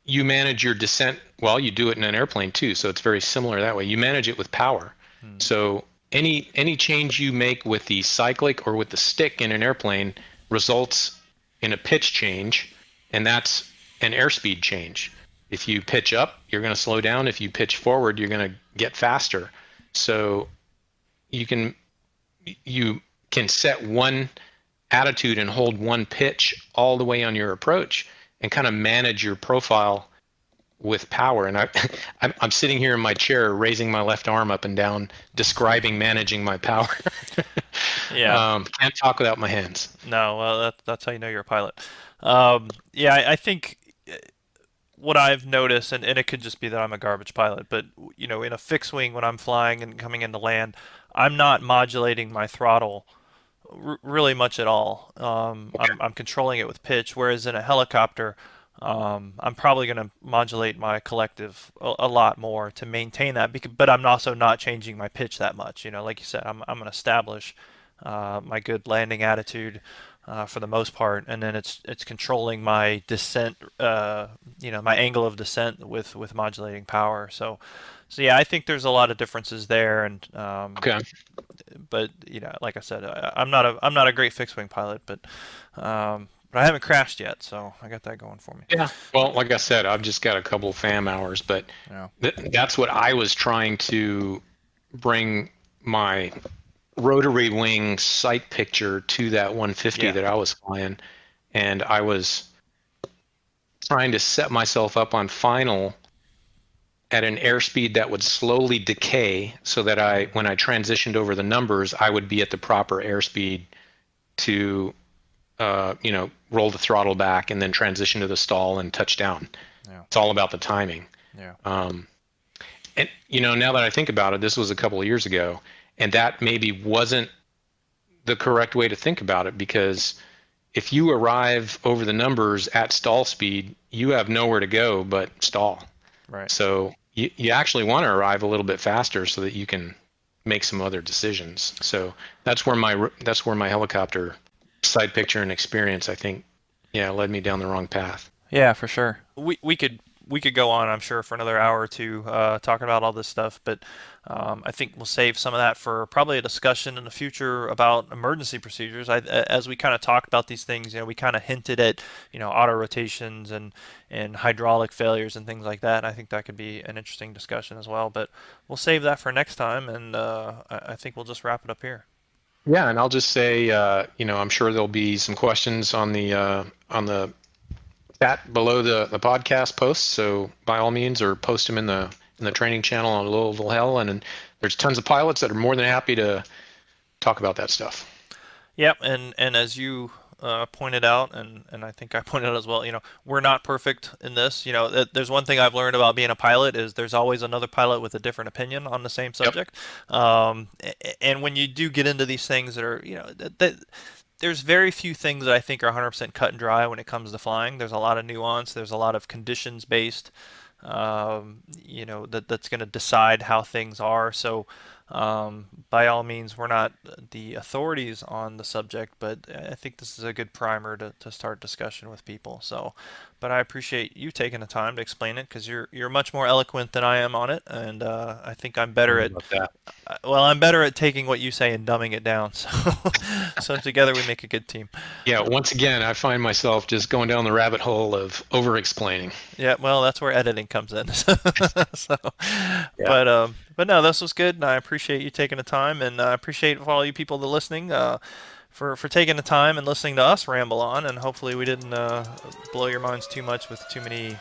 manage your descent. Well, you do it in an airplane too, so it's very similar that way. You manage it with power. So any change you make with the cyclic or with the stick in an airplane results in a pitch change, and that's an airspeed change. If you pitch up, you're going to slow down. If you pitch forward, you're going to get faster. So you can set one attitude and hold one pitch all the way on your approach and kind of manage your profile with power. And I'm sitting here in my chair, raising my left arm up and down, describing managing my power. Yeah. Can't talk without my hands. No, well, that's how you know you're a pilot. Yeah, I think what I've noticed, and it could just be that I'm a garbage pilot, but in a fixed wing when I'm flying and coming into land, I'm not modulating my throttle really much at all. Okay. I'm controlling it with pitch, whereas in a helicopter, I'm probably going to modulate my collective a lot more to maintain that. But I'm also not changing my pitch that much. Like you said, I'm going to establish my good landing attitude for the most part, and then it's controlling my descent, my angle of descent with modulating power. So yeah, I think there's a lot of differences there, and Okay. but like I said, I'm not a great fixed wing pilot, but But I haven't crashed yet, so I got that going for me. Yeah. Well, like I said, I've just got a couple FAM hours, but that's what I was trying to bring my rotary wing sight picture to that 150 that I was flying, and I was trying to set myself up on final at an airspeed that would slowly decay, so that when I transitioned over the numbers, I would be at the proper airspeed to roll the throttle back and then transition to the stall and touch down. It's all about the timing. And now that I think about it, this was a couple of years ago, and that maybe wasn't the correct way to think about it, because if you arrive over the numbers at stall speed, you have nowhere to go but stall. Right. So you actually want to arrive a little bit faster so that you can make some other decisions. So that's where my helicopter side picture and experience, I think, led me down the wrong path. Yeah, for sure. We could go on, I'm sure, for another hour or two talking about all this stuff, but I think we'll save some of that for probably a discussion in the future about emergency procedures. As we kind of talked about these things, we kind of hinted at auto rotations and hydraulic failures and things like that. I think that could be an interesting discussion as well, but we'll save that for next time, and I think we'll just wrap it up here. Yeah, and I'll just say, I'm sure there'll be some questions on the chat below the podcast posts. So by all means, or post them in the training channel on Louisville Hell, and there's tons of pilots that are more than happy to talk about that stuff. Yep, and as you pointed out, and I think I pointed out as well, we're not perfect in this. There's one thing I've learned about being a pilot is there's always another pilot with a different opinion on the same subject. Yep. And when you do get into these things that are, there's very few things that I think are 100% cut and dry when it comes to flying. There's a lot of nuance. There's a lot of conditions based, that's going to decide how things are. So by all means, we're not the authorities on the subject, but I think this is a good primer to start discussion with people. So, but I appreciate you taking the time to explain it, because you're much more eloquent than I am on it, and I think I'm better at that. Well, I'm better at taking what you say and dumbing it down. So together we make a good team. Yeah. Once again, I find myself just going down the rabbit hole of over-explaining. Yeah. Well, that's where editing comes in. But no, this was good, and I appreciate you taking the time, and I appreciate all you people that are listening for taking the time and listening to us ramble on, and hopefully we didn't blow your minds too much with too many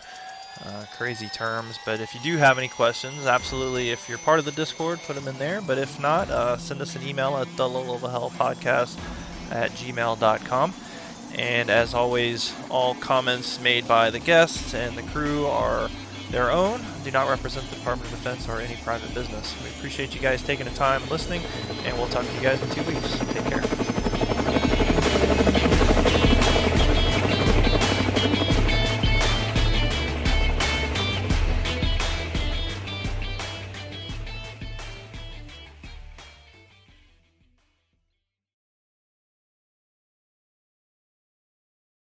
crazy terms. But if you do have any questions, absolutely, if you're part of the Discord, put them in there. But if not, send us an email at thelowlevelhellpodcast@gmail.com. And as always, all comments made by the guests and the crew are their own, do not represent the Department of Defense or any private business. We appreciate you guys taking the time and listening, and we'll talk to you guys in 2 weeks. Take care.